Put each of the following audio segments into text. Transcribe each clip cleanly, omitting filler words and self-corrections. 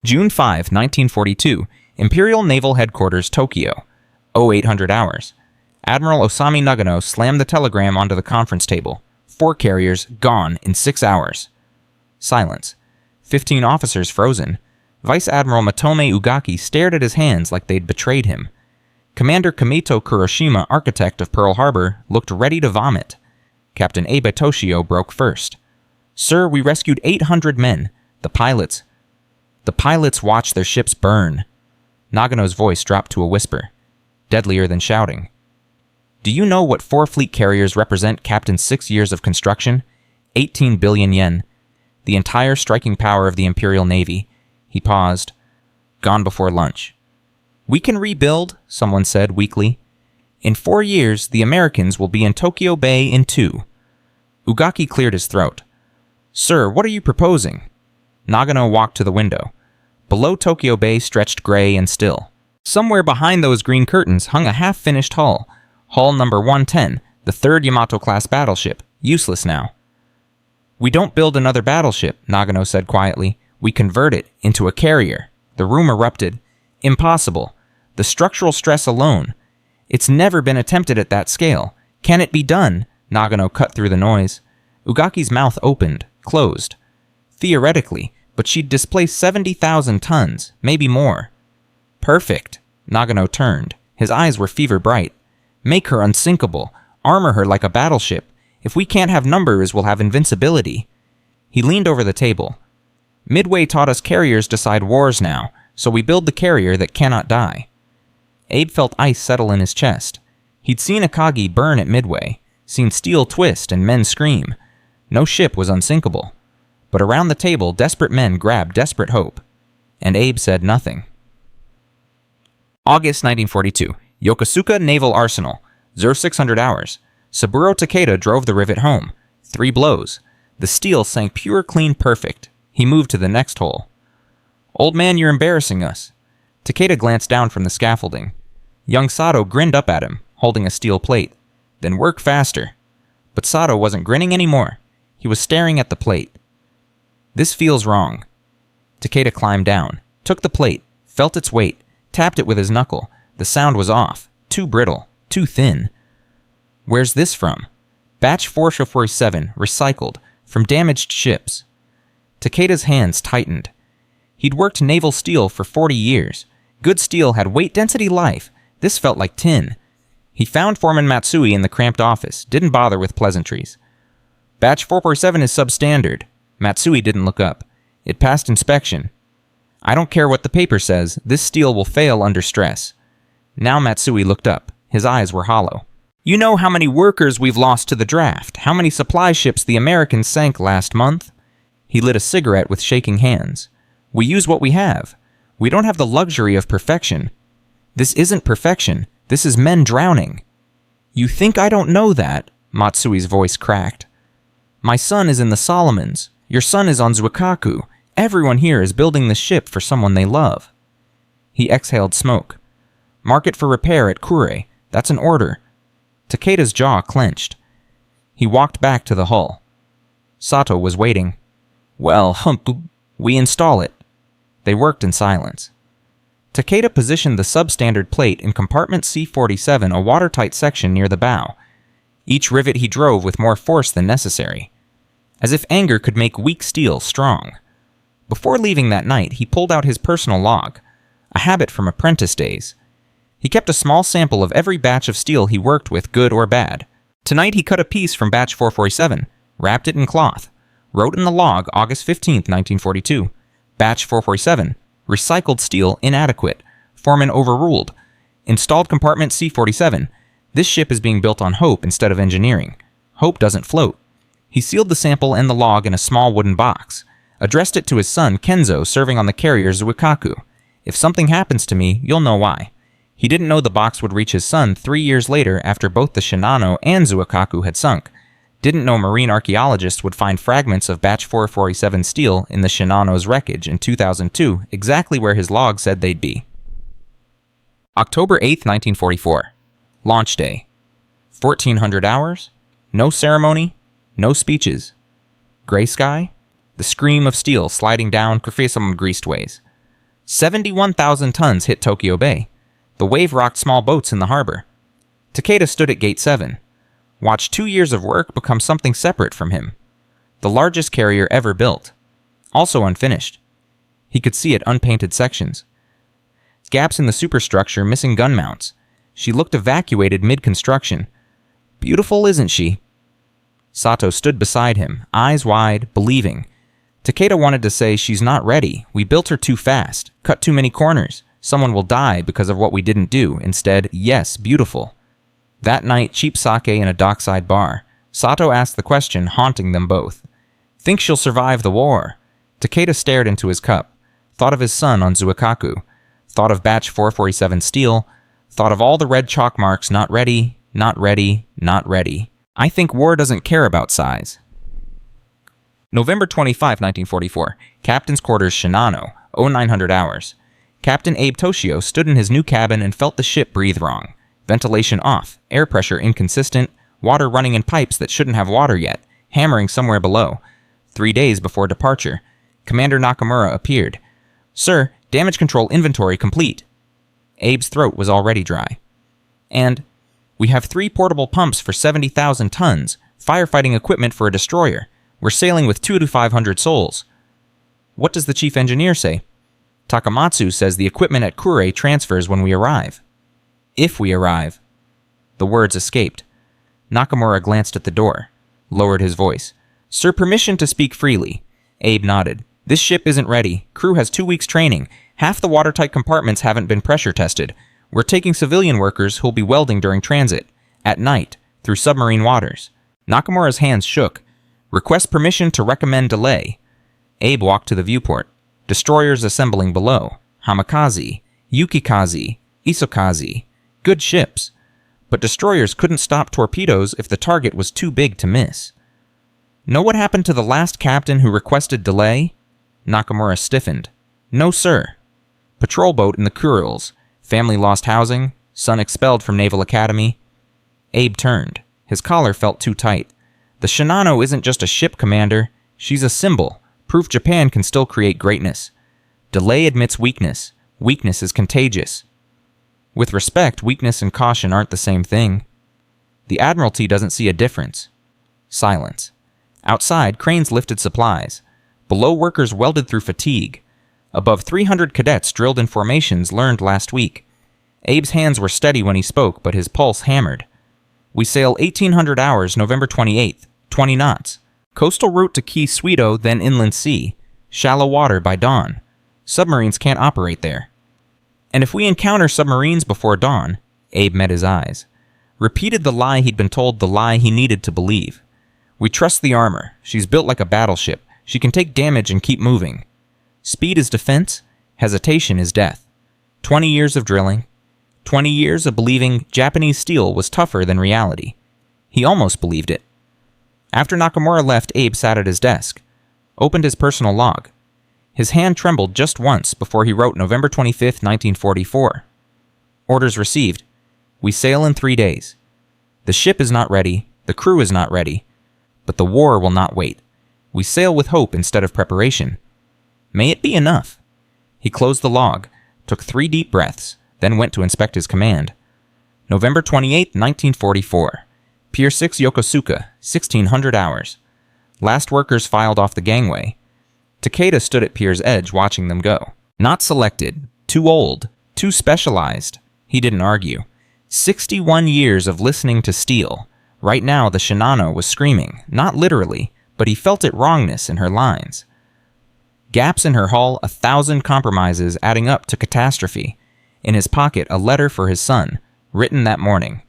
June 5, 1942, Imperial Naval Headquarters, Tokyo. 0800 hours. Admiral Osami Nagano slammed the telegram onto the conference table. 4 carriers gone in 6 hours. Silence. 15 officers frozen. Vice Admiral Matome Ugaki stared at his hands like they'd betrayed him. Commander Kamito Kuroshima, architect of Pearl Harbor, looked ready to vomit. Captain Abe Toshio broke first. "Sir, we rescued 800 men. The pilots watched their ships burn." Nagano's voice dropped to a whisper, deadlier than shouting. "Do you know what 4 fleet carriers represent, Captain? 6 years of construction? 18 billion yen. The entire striking power of the Imperial Navy." He paused. "Gone before lunch." "We can rebuild," someone said weakly. "In 4 years, the Americans will be in Tokyo Bay in 2. Ugaki cleared his throat. "Sir, what are you proposing?" Nagano walked to the window. Below Tokyo Bay stretched gray and still. Somewhere behind those green curtains hung a half-finished hull. Hull number 110, the 3rd Yamato-class battleship, useless now. "We don't build another battleship," Nagano said quietly. "We convert it into a carrier." The room erupted. "Impossible. The structural stress alone. It's never been attempted at that scale. Can it be done?" Nagano cut through the noise. Ugaki's mouth opened, closed. "Theoretically, but she'd displace 70,000 tons, maybe more." "Perfect." Nagano turned. His eyes were fever bright. "Make her unsinkable. Armor her like a battleship. If we can't have numbers, we'll have invincibility." He leaned over the table. "Midway taught us carriers decide wars now, so we build the carrier that cannot die." Abe felt ice settle in his chest. He'd seen Akagi burn at Midway, seen steel twist and men scream. No ship was unsinkable. But around the table, desperate men grabbed desperate hope. And Abe said nothing. August 1942. Yokosuka Naval Arsenal. 0600 hours. Saburo Takeda drove the rivet home. 3 blows. The steel sank pure, clean, perfect. He moved to the next hole. "Old man, you're embarrassing us." Takeda glanced down from the scaffolding. Young Sato grinned up at him, holding a steel plate. "Then work faster." But Sato wasn't grinning anymore. He was staring at the plate. "This feels wrong." Takeda climbed down, took the plate, felt its weight, tapped it with his knuckle. The sound was off, too brittle, too thin. "Where's this from?" "Batch 447, recycled, from damaged ships." Takeda's hands tightened. He'd worked naval steel for 40 years. Good steel had weight-density life. This felt like tin. He found Foreman Matsui in the cramped office, didn't bother with pleasantries. "Batch 447 is substandard." Matsui didn't look up. "It passed inspection." "I don't care what the paper says. This steel will fail under stress." Now Matsui looked up. His eyes were hollow. "You know how many workers we've lost to the draft, how many supply ships the Americans sank last month?" He lit a cigarette with shaking hands. "We use what we have. We don't have the luxury of perfection. This isn't perfection. This is men drowning." "You think I don't know that?" Matsui's voice cracked. "My son is in the Solomons. Your son is on Zuikaku. Everyone here is building the ship for someone they love." He exhaled smoke. "Mark it for repair at Kure. That's an order." Takeda's jaw clenched. He walked back to the hull. Sato was waiting. "Well, we install it." They worked in silence. Takeda positioned the substandard plate in compartment C-47, a watertight section near the bow. Each rivet he drove with more force than necessary. As if anger could make weak steel strong. Before leaving that night, he pulled out his personal log, a habit from apprentice days. He kept a small sample of every batch of steel he worked with, good or bad. Tonight he cut a piece from batch 447, wrapped it in cloth, wrote in the log August 15, 1942, batch 447, recycled steel inadequate, foreman overruled, installed compartment C-47. This ship is being built on hope instead of engineering. Hope doesn't float. He sealed the sample and the log in a small wooden box, addressed it to his son Kenzo serving on the carrier Zuikaku. "If something happens to me, you'll know why." He didn't know the box would reach his son 3 years later after both the Shinano and Zuikaku had sunk. Didn't know marine archaeologists would find fragments of batch 447 steel in the Shinano's wreckage in 2002, exactly where his log said they'd be. October 8, 1944. Launch day. 1400 hours. No ceremony. No speeches. Gray sky. The scream of steel sliding down Krefisum greased ways. 71,000 tons hit Tokyo Bay. The wave rocked small boats in the harbor. Takeda stood at Gate 7. Watched 2 years of work become something separate from him. The largest carrier ever built. Also unfinished. He could see it unpainted sections. Gaps in the superstructure, missing gun mounts. She looked evacuated mid-construction. Beautiful, isn't she? Sato stood beside him, eyes wide, believing. Takeda wanted to say, she's not ready. We built her too fast. Cut too many corners. Someone will die because of what we didn't do. Instead, yes, beautiful. That night, cheap sake in a dockside bar. Sato asked the question, haunting them both. Think she'll survive the war? Takeda stared into his cup. Thought of his son on Zuikaku. Thought of batch 447 steel. Thought of all the red chalk marks, not ready, not ready, not ready. I think war doesn't care about size. November 25, 1944. Captain's quarters, Shinano, 0900 hours. Captain Abe Toshio stood in his new cabin and felt the ship breathe wrong. Ventilation off, air pressure inconsistent, water running in pipes that shouldn't have water yet, hammering somewhere below. 3 days before departure, Commander Nakamura appeared. Sir, damage control inventory complete. Abe's throat was already dry. And, we have 3 portable pumps for 70,000 tons, firefighting equipment for a destroyer. We're sailing with 200 to 500 souls. What does the chief engineer say? Takamatsu says the equipment at Kure transfers when we arrive. If we arrive. The words escaped. Nakamura glanced at the door, lowered his voice. Sir, permission to speak freely. Abe nodded. This ship isn't ready. Crew has 2 weeks training. Half the watertight compartments haven't been pressure tested. We're taking civilian workers who'll be welding during transit. At night, through submarine waters. Nakamura's hands shook. Request permission to recommend delay. Abe walked to the viewport. Destroyers assembling below. Hamikaze, Yukikaze, Isokaze. Good ships. But destroyers couldn't stop torpedoes if the target was too big to miss. Know what happened to the last captain who requested delay? Nakamura stiffened. No, sir. Patrol boat in the Kurils. Family lost housing. Son expelled from Naval Academy. Abe turned. His collar felt too tight. The Shinano isn't just a ship, Commander. She's a symbol. Proof Japan can still create greatness. Delay admits weakness. Weakness is contagious. With respect, weakness and caution aren't the same thing. The Admiralty doesn't see a difference. Silence. Outside, cranes lifted supplies. Below, workers welded through fatigue. Above, 300 cadets drilled in formations learned last week. Abe's hands were steady when he spoke, but his pulse hammered. We sail 1800 hours, November 28th, 20 knots. Coastal route to Key Sweeto, then inland sea. Shallow water by dawn. Submarines can't operate there. And if we encounter submarines before dawn, Abe met his eyes. Repeated the lie he'd been told, the lie he needed to believe. We trust the armor. She's built like a battleship. She can take damage and keep moving. Speed is defense. Hesitation is death. 20 years of drilling. 20 years of believing Japanese steel was tougher than reality. He almost believed it. After Nakamura left, Abe sat at his desk. Opened his personal log. His hand trembled just once before he wrote November 25th, 1944. Orders received. We sail in 3 days. The ship is not ready. The crew is not ready. But the war will not wait. We sail with hope instead of preparation. May it be enough. He closed the log, took 3 deep breaths, then went to inspect his command. November 28, 1944. Pier 6 Yokosuka, 1600 hours. Last workers filed off the gangway. Takeda stood at Pier's edge watching them go. Not selected. Too old. Too specialized. He didn't argue. 61 years of listening to steel. Right now the Shinano was screaming, not literally, but he felt it wrongness in her lines. Gaps in her hull, 1,000 compromises adding up to catastrophe. In his pocket, a letter for his son, written that morning.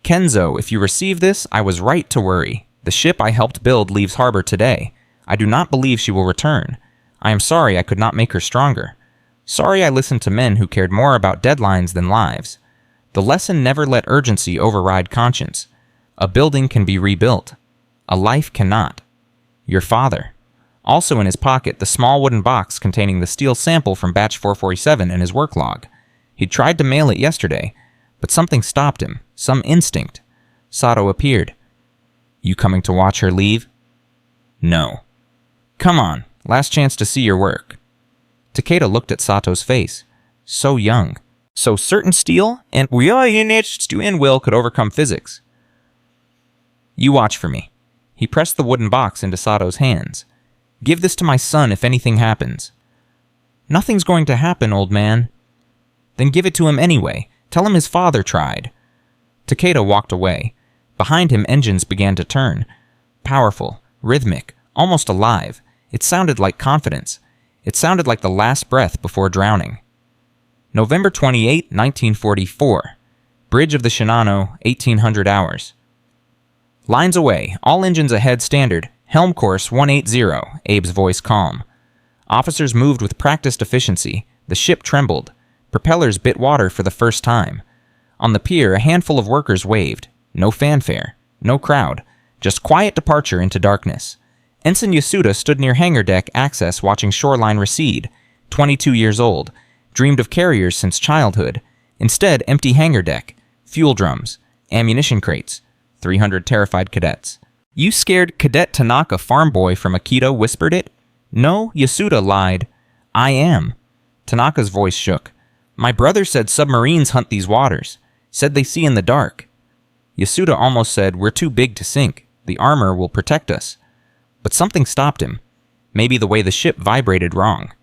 Kenzo, if you receive this, I was right to worry. The ship I helped build leaves harbor today. I do not believe she will return. I am sorry I could not make her stronger. Sorry I listened to men who cared more about deadlines than lives. The lesson never let urgency override conscience. A building can be rebuilt. A life cannot. Your father. Also in his pocket, the small wooden box containing the steel sample from batch 447 in his work log. He'd tried to mail it yesterday, but something stopped him, some instinct. Sato appeared. You coming to watch her leave? No. Come on, last chance to see your work. Takeda looked at Sato's face. So young. So certain steel and will could overcome physics. You watch for me. He pressed the wooden box into Sato's hands. Give this to my son if anything happens. Nothing's going to happen, old man. Then give it to him anyway. Tell him his father tried. Takeda walked away. Behind him, engines began to turn. Powerful, rhythmic, almost alive. It sounded like confidence. It sounded like the last breath before drowning. November 28, 1944. Bridge of the Shinano, 1800 hours. Lines away, all engines ahead standard. Helm course 180, Abe's voice calm. Officers moved with practiced efficiency. The ship trembled. Propellers bit water for the first time. On the pier, a handful of workers waved. No fanfare. No crowd. Just quiet departure into darkness. Ensign Yasuda stood near hangar deck access watching shoreline recede. 22 years old. Dreamed of carriers since childhood. Instead, empty hangar deck. Fuel drums. Ammunition crates. 300 terrified cadets. You scared Cadet Tanaka farm boy from Akita whispered it? No, Yasuda lied. I am. Tanaka's voice shook. My brother said submarines hunt these waters. Said they see in the dark. Yasuda almost said, we're too big to sink. The armor will protect us. But something stopped him. Maybe the way the ship vibrated wrong.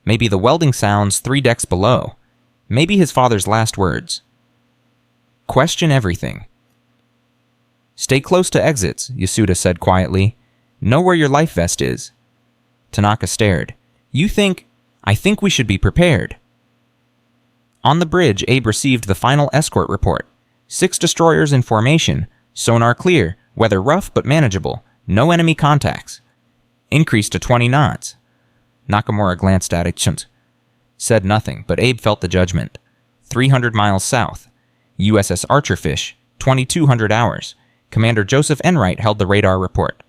Maybe the welding sounds 3 decks below. Maybe his father's last words. Question everything. Stay close to exits, Yasuda said quietly. Know where your life vest is. Tanaka stared. You think... I think we should be prepared. On the bridge, Abe received the final escort report. 6 destroyers in formation. Sonar clear. Weather rough but manageable. No enemy contacts. Increased to 20 knots. Nakamura glanced at it. Said nothing, but Abe felt the judgment. 300 miles south. USS Archerfish. 2200 hours. Commander Joseph Enright held the radar report.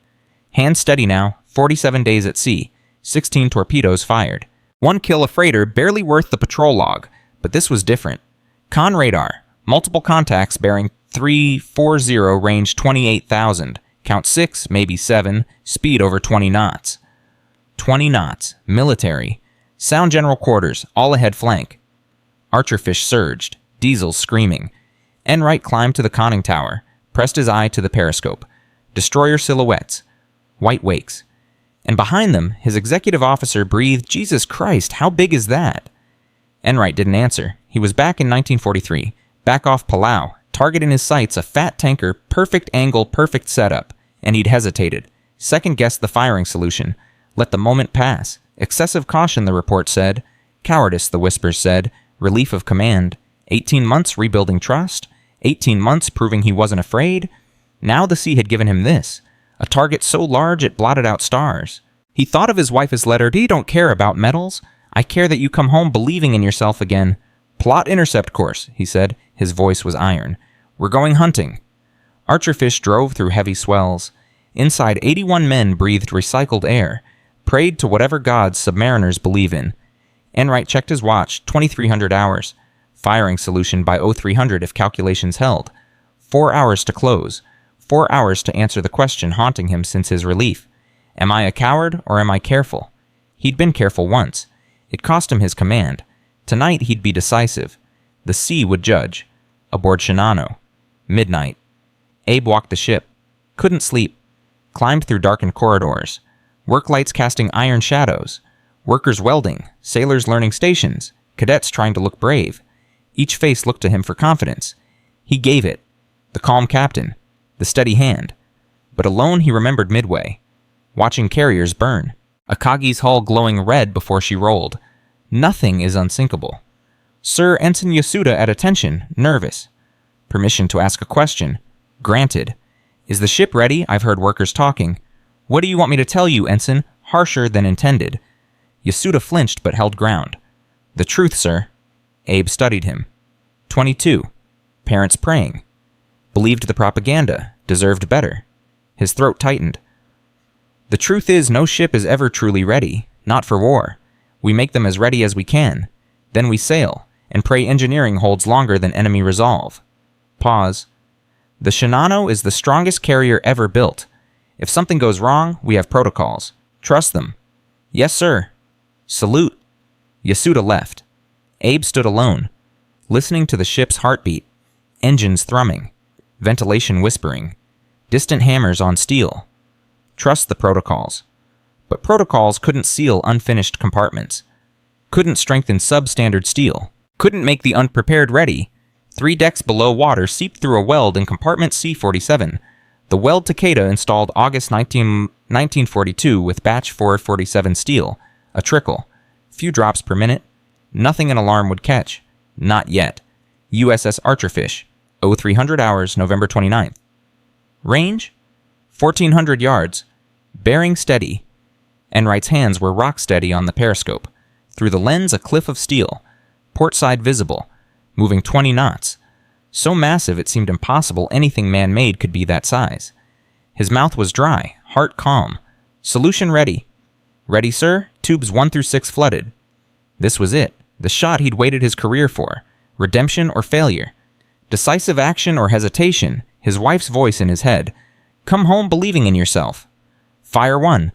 Hands steady now. 47 days at sea. 16 torpedoes fired. 1 kill a freighter barely worth the patrol log. But this was different. Con radar. Multiple contacts bearing 340 range 28,000. Count 6, maybe 7. Speed over 20 knots. 20 knots. Military. Sound general quarters. All ahead flank. Archerfish surged. Diesels screaming. Enright climbed to the conning tower. Pressed his eye to the periscope. Destroyer silhouettes. White wakes. And behind them, his executive officer breathed, Jesus Christ, how big is that? Enright didn't answer. He was back in 1943. Back off Palau. Target in his sights, a fat tanker, perfect angle, perfect setup. And he'd hesitated. Second-guessed the firing solution. Let the moment pass. Excessive caution, the report said. Cowardice, the whispers said. Relief of command. 18 months rebuilding trust. 18 months proving he wasn't afraid. Now the sea had given him this. A target so large it blotted out stars. He thought of his wife's letter. You don't care about medals. I care that you come home believing in yourself again. Plot intercept course, he said. His voice was iron. We're going hunting. Archerfish drove through heavy swells. Inside, 81 men breathed recycled air, prayed to whatever gods submariners believe in. Enright checked his watch, 2300 hours. Firing solution by 0300 if calculations held. 4 hours to close. 4 hours to answer the question haunting him since his relief. Am I a coward or am I careful? He'd been careful once. It cost him his command. Tonight he'd be decisive. The sea would judge. Aboard Shinano. Midnight. Abe walked the ship. Couldn't sleep. Climbed through darkened corridors. Work lights casting iron shadows. Workers welding. Sailors learning stations. Cadets trying to look brave. Each face looked to him for confidence. He gave it. The calm captain. The steady hand. But alone he remembered Midway. Watching carriers burn. Akagi's hull glowing red before she rolled. Nothing is unsinkable. Sir Ensign Yasuda at attention, nervous. Permission to ask a question. Granted. Is the ship ready? I've heard workers talking. What do you want me to tell you, Ensign? Harsher than intended. Yasuda flinched but held ground. The truth, sir. Abe studied him. 22. Parents praying. Believed the propaganda. Deserved better. His throat tightened. The truth is no ship is ever truly ready. Not for war. We make them as ready as we can. Then we sail, and pray engineering holds longer than enemy resolve. Pause. The Shinano is the strongest carrier ever built. If something goes wrong, we have protocols. Trust them. Yes, sir. Salute. Yasuda left. Abe stood alone, listening to the ship's heartbeat, engines thrumming, ventilation whispering, distant hammers on steel. Trust the protocols. But protocols couldn't seal unfinished compartments, couldn't strengthen substandard steel, couldn't make the unprepared ready. 3 decks below water seeped through a weld in compartment C-47. The weld Takeda installed August 1942 with batch 447 steel. A trickle. Few drops per minute. Nothing an alarm would catch. Not yet. USS Archerfish. 0300 hours, November 29th. Range? 1,400 yards. Bearing steady. Enright's hands were rock steady on the periscope. Through the lens, a cliff of steel. Port side visible. Moving 20 knots. So massive it seemed impossible anything man-made could be that size. His mouth was dry, heart calm. Solution ready. Ready, sir? Tubes 1 through 6 flooded. This was it. The shot he'd waited his career for. Redemption or failure. Decisive action or hesitation. His wife's voice in his head. Come home believing in yourself. Fire 1.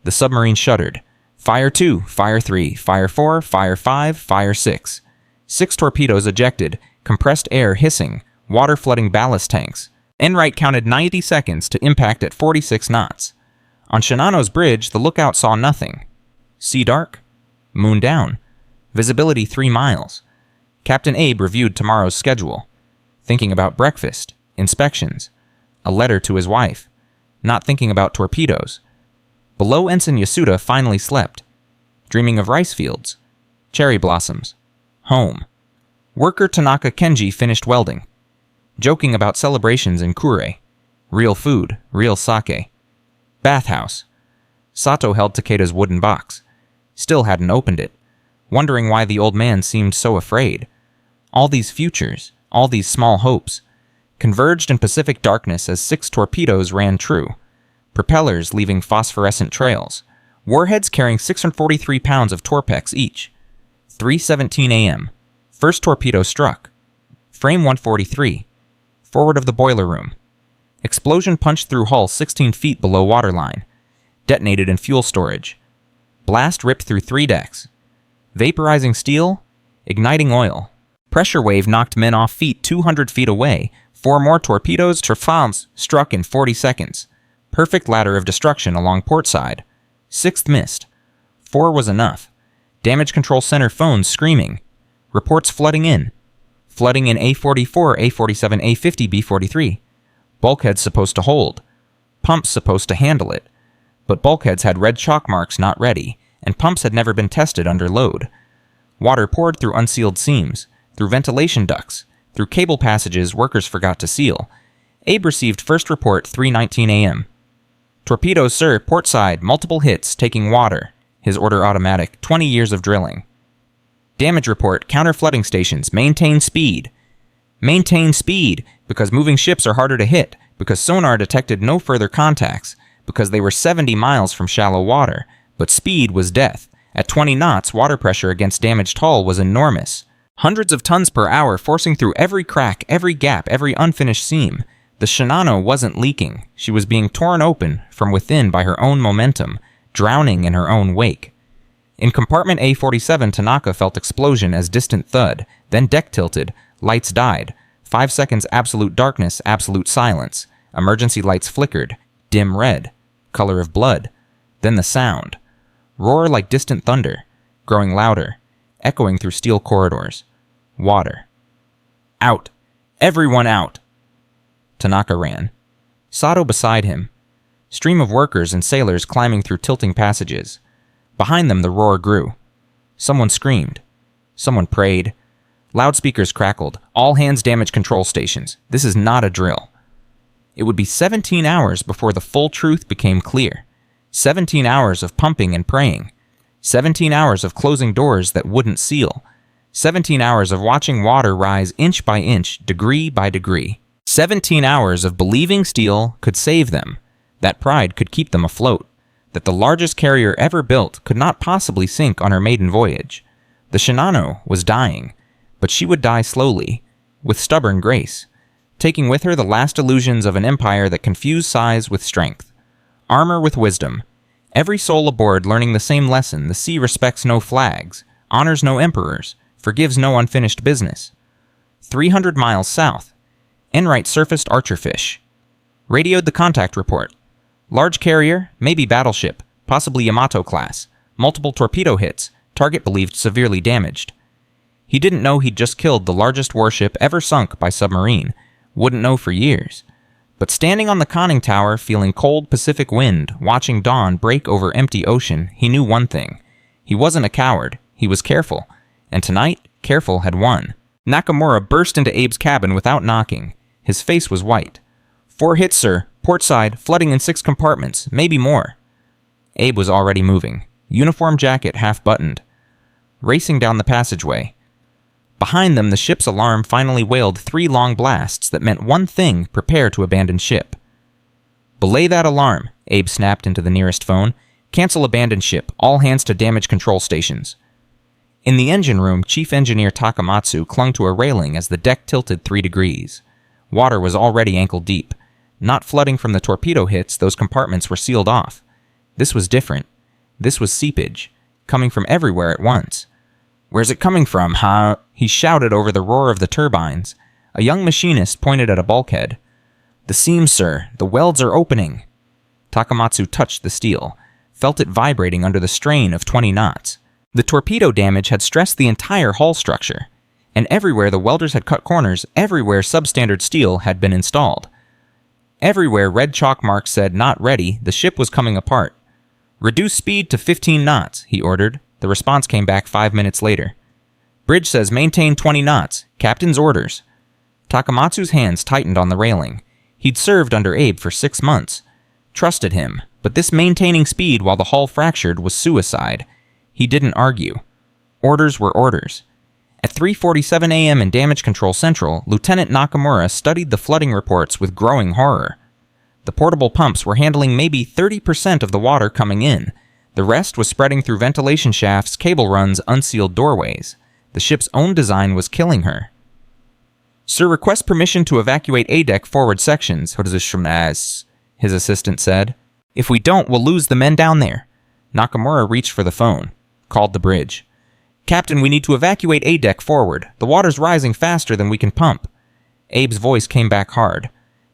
The submarine shuddered. Fire 2, Fire 3, Fire 4, Fire 5, Fire 6. 6 torpedoes ejected, compressed air hissing, water flooding ballast tanks. Enright counted 90 seconds to impact at 46 knots. On Shinano's bridge, the lookout saw nothing. Sea dark? Moon down. Visibility 3 miles. Captain Abe reviewed tomorrow's schedule. Thinking about breakfast, inspections, a letter to his wife. Not thinking about torpedoes. Below Ensign Yasuda finally slept. Dreaming of rice fields, cherry blossoms. Home. Worker Tanaka Kenji finished welding. Joking about celebrations in Kure. Real food, real sake. Bathhouse. Sato held Takeda's wooden box. Still hadn't opened it. Wondering why the old man seemed so afraid. All these futures, all these small hopes, converged in Pacific darkness as 6 torpedoes ran true. Propellers leaving phosphorescent trails. Warheads carrying 643 pounds of torpex each. 3:17 a.m. First torpedo struck. Frame 143. Forward of the boiler room. Explosion punched through hull 16 feet below waterline. Detonated in fuel storage. Blast ripped through 3 decks. Vaporizing steel. Igniting oil. Pressure wave knocked men off feet 200 feet away. 4 more torpedoes struck in 40 seconds. Perfect ladder of destruction along port side. 6th missed. 4 was enough. Damage control center phones screaming. Reports flooding in. Flooding in A-44, A-47, A-50, B-43. Bulkheads supposed to hold. Pumps supposed to handle it. But bulkheads had red chalk marks not ready, and pumps had never been tested under load. Water poured through unsealed seams, through ventilation ducts, through cable passages workers forgot to seal. Abe received first report 3:19 a.m. Torpedoes, sir, port side, multiple hits, taking water. His order automatic, 20 years of drilling. Damage report, counter flooding stations, maintain speed. Maintain speed, because moving ships are harder to hit, because sonar detected no further contacts, because they were 70 miles from shallow water, but speed was death. At 20 knots, water pressure against damaged hull was enormous. Hundreds of tons per hour forcing through every crack, every gap, every unfinished seam. The Shinano wasn't leaking. She was being torn open from within by her own momentum, drowning in her own wake. In compartment A-47, Tanaka felt explosion as distant thud, then deck tilted, lights died. 5 seconds absolute darkness, absolute silence. Emergency lights flickered, dim red, color of blood. Then the sound. Roar like distant thunder, growing louder, echoing through steel corridors. Water. Out. Everyone out. Tanaka ran. Sato beside him. Stream of workers and sailors climbing through tilting passages. Behind them the roar grew. Someone screamed. Someone prayed. Loudspeakers crackled. All hands damage control stations. This is not a drill. It would be 17 hours before the full truth became clear. 17 hours of pumping and praying. 17 hours of closing doors that wouldn't seal. 17 hours of watching water rise inch by inch, degree by degree. 17 hours of believing steel could save them, that pride could keep them afloat, that the largest carrier ever built could not possibly sink on her maiden voyage. The Shinano was dying, but she would die slowly, with stubborn grace, taking with her the last illusions of an empire that confused size with strength, armor with wisdom, every soul aboard learning the same lesson: the sea respects no flags, honors no emperors, forgives no unfinished business. 300 miles south. Enright surfaced archerfish. Radioed the contact report. Large carrier, maybe battleship, possibly Yamato class. Multiple torpedo hits, target believed severely damaged. He didn't know he'd just killed the largest warship ever sunk by submarine. Wouldn't know for years. But standing on the conning tower, feeling cold Pacific wind, watching dawn break over empty ocean, he knew one thing. He wasn't a coward. He was careful. And tonight, careful had won. Nakamura burst into Abe's cabin without knocking. His face was white. 4 hits, sir. Port side, flooding in 6 compartments, maybe more. Abe was already moving. Uniform jacket half buttoned. Racing down the passageway. Behind them, the ship's alarm finally wailed 3 long blasts that meant one thing: prepare to abandon ship. Belay that alarm, Abe snapped into the nearest phone. Cancel abandon ship, all hands to damage control stations. In the engine room, Chief Engineer Takamatsu clung to a railing as the deck tilted 3 degrees. Water was already ankle deep. Not flooding from the torpedo hits, those compartments were sealed off. This was different. This was seepage, coming from everywhere at once. "Where's it coming from, huh?" he shouted over the roar of the turbines. A young machinist pointed at a bulkhead. "The seams, sir. The welds are opening." Takamatsu touched the steel, felt it vibrating under the strain of 20 knots. The torpedo damage had stressed the entire hull structure, and everywhere the welders had cut corners, everywhere substandard steel had been installed. Everywhere red chalk marks said "not ready," the ship was coming apart. "Reduce speed to 15 knots, he ordered. The response came back 5 minutes later. "Bridge says maintain 20 knots. Captain's orders." Takamatsu's hands tightened on the railing. He'd served under Abe for 6 months. Trusted him, but this maintaining speed while the hull fractured was suicide. He didn't argue. Orders were orders. At 3:47 a.m. in Damage Control Central, Lieutenant Nakamura studied the flooding reports with growing horror. The portable pumps were handling maybe 30% of the water coming in. The rest was spreading through ventilation shafts, cable runs, unsealed doorways. The ship's own design was killing her. "Sir, request permission to evacuate A-deck forward sections," his assistant said. "If we don't, we'll lose the men down there." Nakamura reached for the phone. Called the bridge. "Captain, we need to evacuate A-deck forward. The water's rising faster than we can pump." Abe's voice came back hard.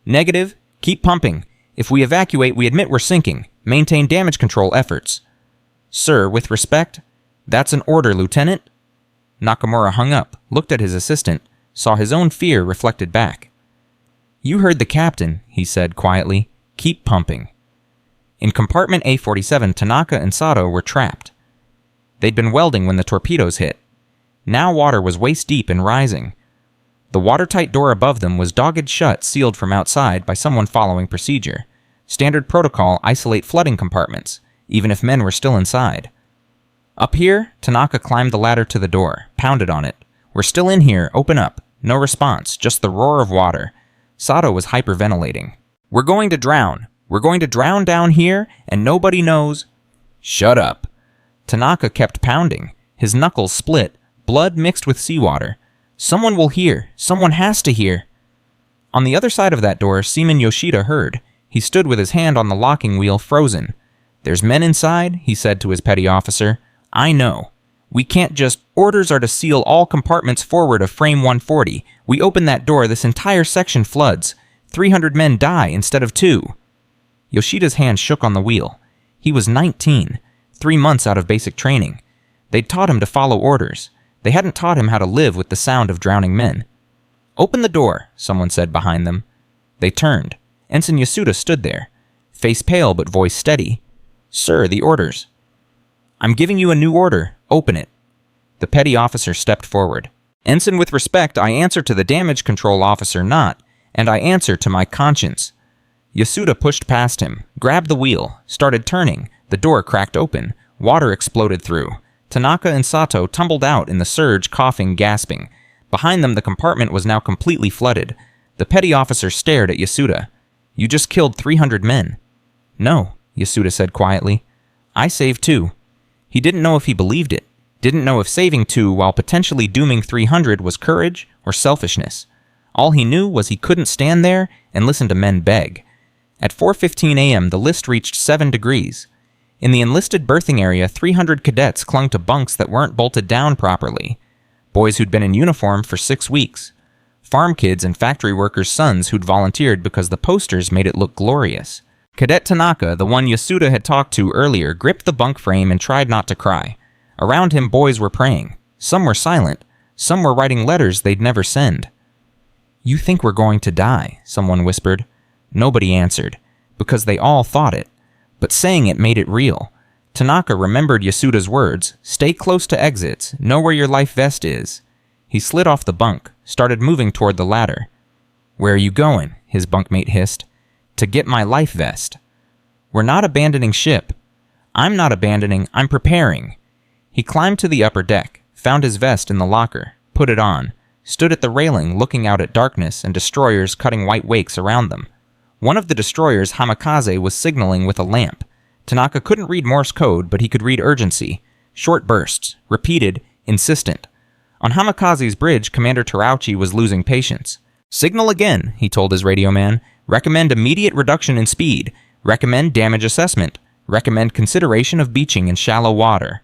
"Negative. Keep pumping. If we evacuate, we admit we're sinking. Maintain damage control efforts." "Sir, with respect." "That's an order, Lieutenant." Nakamura hung up, looked at his assistant, saw his own fear reflected back. "You heard the captain," he said quietly. "Keep pumping." In compartment A47, Tanaka and Sato were trapped. They'd been welding when the torpedoes hit. Now water was waist-deep and rising. The watertight door above them was dogged shut, sealed from outside by someone following procedure. Standard protocol: isolate flooding compartments, even if men were still inside. Up here, Tanaka climbed the ladder to the door, pounded on it. "We're still in here, open up." No response, just the roar of water. Sato was hyperventilating. "We're going to drown. We're going to drown down here, and nobody knows." "Shut up." Tanaka kept pounding. His knuckles split, blood mixed with seawater. "Someone will hear. Someone has to hear." On the other side of that door, Seaman Yoshida heard. He stood with his hand on the locking wheel, frozen. "There's men inside," he said to his petty officer. "I know. We can't just... Orders are to seal all compartments forward of frame 140. We open that door, this entire section floods. 300 men die instead of 2. Yoshida's hand shook on the wheel. He was 19, 3 months out of basic training. They'd taught him to follow orders. They hadn't taught him how to live with the sound of drowning men. "Open the door," someone said behind them. They turned. Ensign Yasuda stood there, face pale but voice steady. "Sir, the orders." "I'm giving you a new order. Open it." The petty officer stepped forward. "Ensign, with respect, I answer to the damage control officer, not, and I answer to my conscience." Yasuda pushed past him, grabbed the wheel, started turning. The door cracked open. Water exploded through. Tanaka and Sato tumbled out in the surge, coughing, gasping. Behind them, the compartment was now completely flooded. The petty officer stared at Yasuda. "You just killed 300 men." "No," Yasuda said quietly. "I saved 2. He didn't know if he believed it. Didn't know if saving 2 while potentially dooming 300 was courage or selfishness. All he knew was he couldn't stand there and listen to men beg. At 4:15 a.m., the list reached 7 degrees. In the enlisted berthing area, 300 cadets clung to bunks that weren't bolted down properly. Boys who'd been in uniform for 6 weeks. Farm kids and factory workers' sons who'd volunteered because the posters made it look glorious. Cadet Tanaka, the one Yasuda had talked to earlier, gripped the bunk frame and tried not to cry. Around him, boys were praying. Some were silent. Some were writing letters they'd never send. "You think we're going to die," someone whispered. Nobody answered, because they all thought it. But saying it made it real. Tanaka remembered Yasuda's words, "Stay close to exits, know where your life vest is." He slid off the bunk, started moving toward the ladder. "Where are you going?" his bunkmate hissed. "To get my life vest." "We're not abandoning ship." "I'm not abandoning, I'm preparing." He climbed to the upper deck, found his vest in the locker, put it on, stood at the railing looking out at darkness and destroyers cutting white wakes around them. One of the destroyers, Hamikaze, was signaling with a lamp. Tanaka couldn't read Morse code, but he could read urgency. Short bursts, repeated, insistent. On Hamikaze's bridge, Commander Terauchi was losing patience. "Signal again," he told his radio man. "Recommend immediate reduction in speed. Recommend damage assessment. Recommend consideration of beaching in shallow water."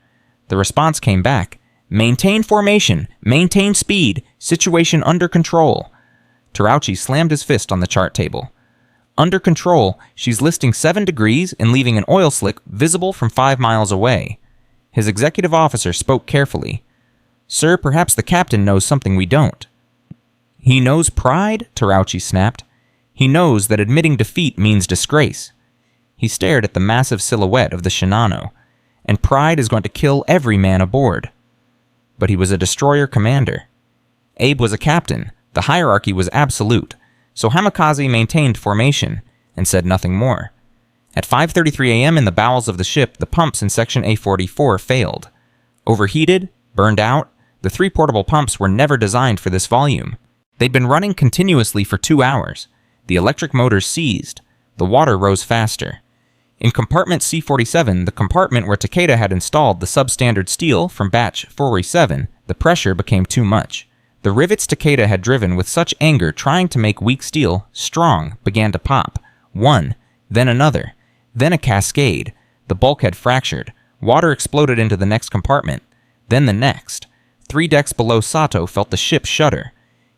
The response came back. "Maintain formation. Maintain speed. Situation under control." Terauchi slammed his fist on the chart table. "Under control, she's listing 7 degrees and leaving an oil slick visible from 5 miles away." His executive officer spoke carefully. "Sir, perhaps the captain knows something we don't." "He knows pride?" Terauchi snapped. "He knows that admitting defeat means disgrace." He stared at the massive silhouette of the Shinano. "And pride is going to kill every man aboard." But he was a destroyer commander. Abe was a captain. The hierarchy was absolute. So Hamikaze maintained formation and said nothing more. At 5:33 a.m. in the bowels of the ship, the pumps in Section A44 failed. Overheated, burned out, the 3 portable pumps were never designed for this volume. They'd been running continuously for 2 hours. The electric motors seized. The water rose faster. In compartment C47, the compartment where Takeda had installed the substandard steel from batch 447, the pressure became too much. The rivets Takeda had driven with such anger trying to make weak steel strong began to pop. One, then another, then a cascade. The bulkhead fractured. Water exploded into the next compartment. Then the next. 3 decks below Sato felt the ship shudder.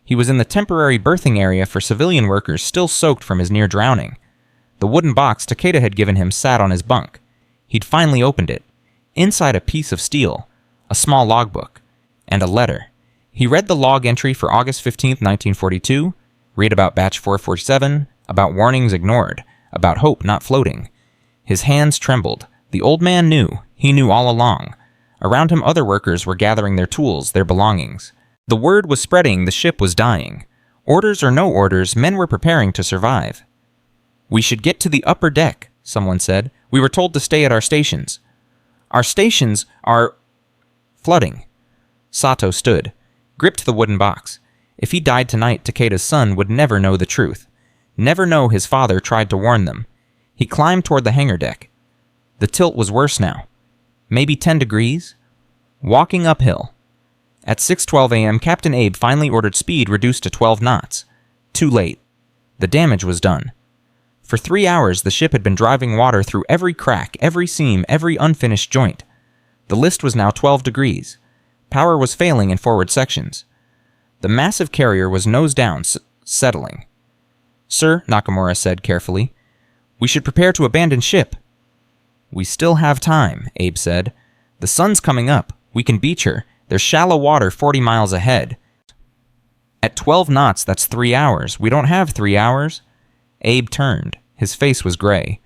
He was in the temporary berthing area for civilian workers still soaked from his near drowning. The wooden box Takeda had given him sat on his bunk. He'd finally opened it. Inside a piece of steel, a small logbook, and a letter. He read the log entry for August 15, 1942, read about batch 447, about warnings ignored, about hope not floating. His hands trembled. The old man knew. He knew all along. Around him other workers were gathering their tools, their belongings. The word was spreading the ship was dying. Orders or no orders, men were preparing to survive. "We should get to the upper deck," someone said. "We were told to stay at our stations." "Our stations are flooding." Sato stood, gripped the wooden box. If he died tonight, Takeda's son would never know the truth. Never know his father tried to warn them. He climbed toward the hangar deck. The tilt was worse now. Maybe 10 degrees? Walking uphill. At 6:12 a.m., Captain Abe finally ordered speed reduced to 12 knots. Too late. The damage was done. For 3 hours, the ship had been driving water through every crack, every seam, every unfinished joint. The list was now 12 degrees. Power was failing in forward sections. The massive carrier was nose down, settling. "Sir," Nakamura said carefully, "we should prepare to abandon ship." "We still have time," Abe said. "The sun's coming up. We can beach her. There's shallow water 40 miles ahead." "At 12 knots, that's 3 hours. We don't have 3 hours." Abe turned. His face was gray.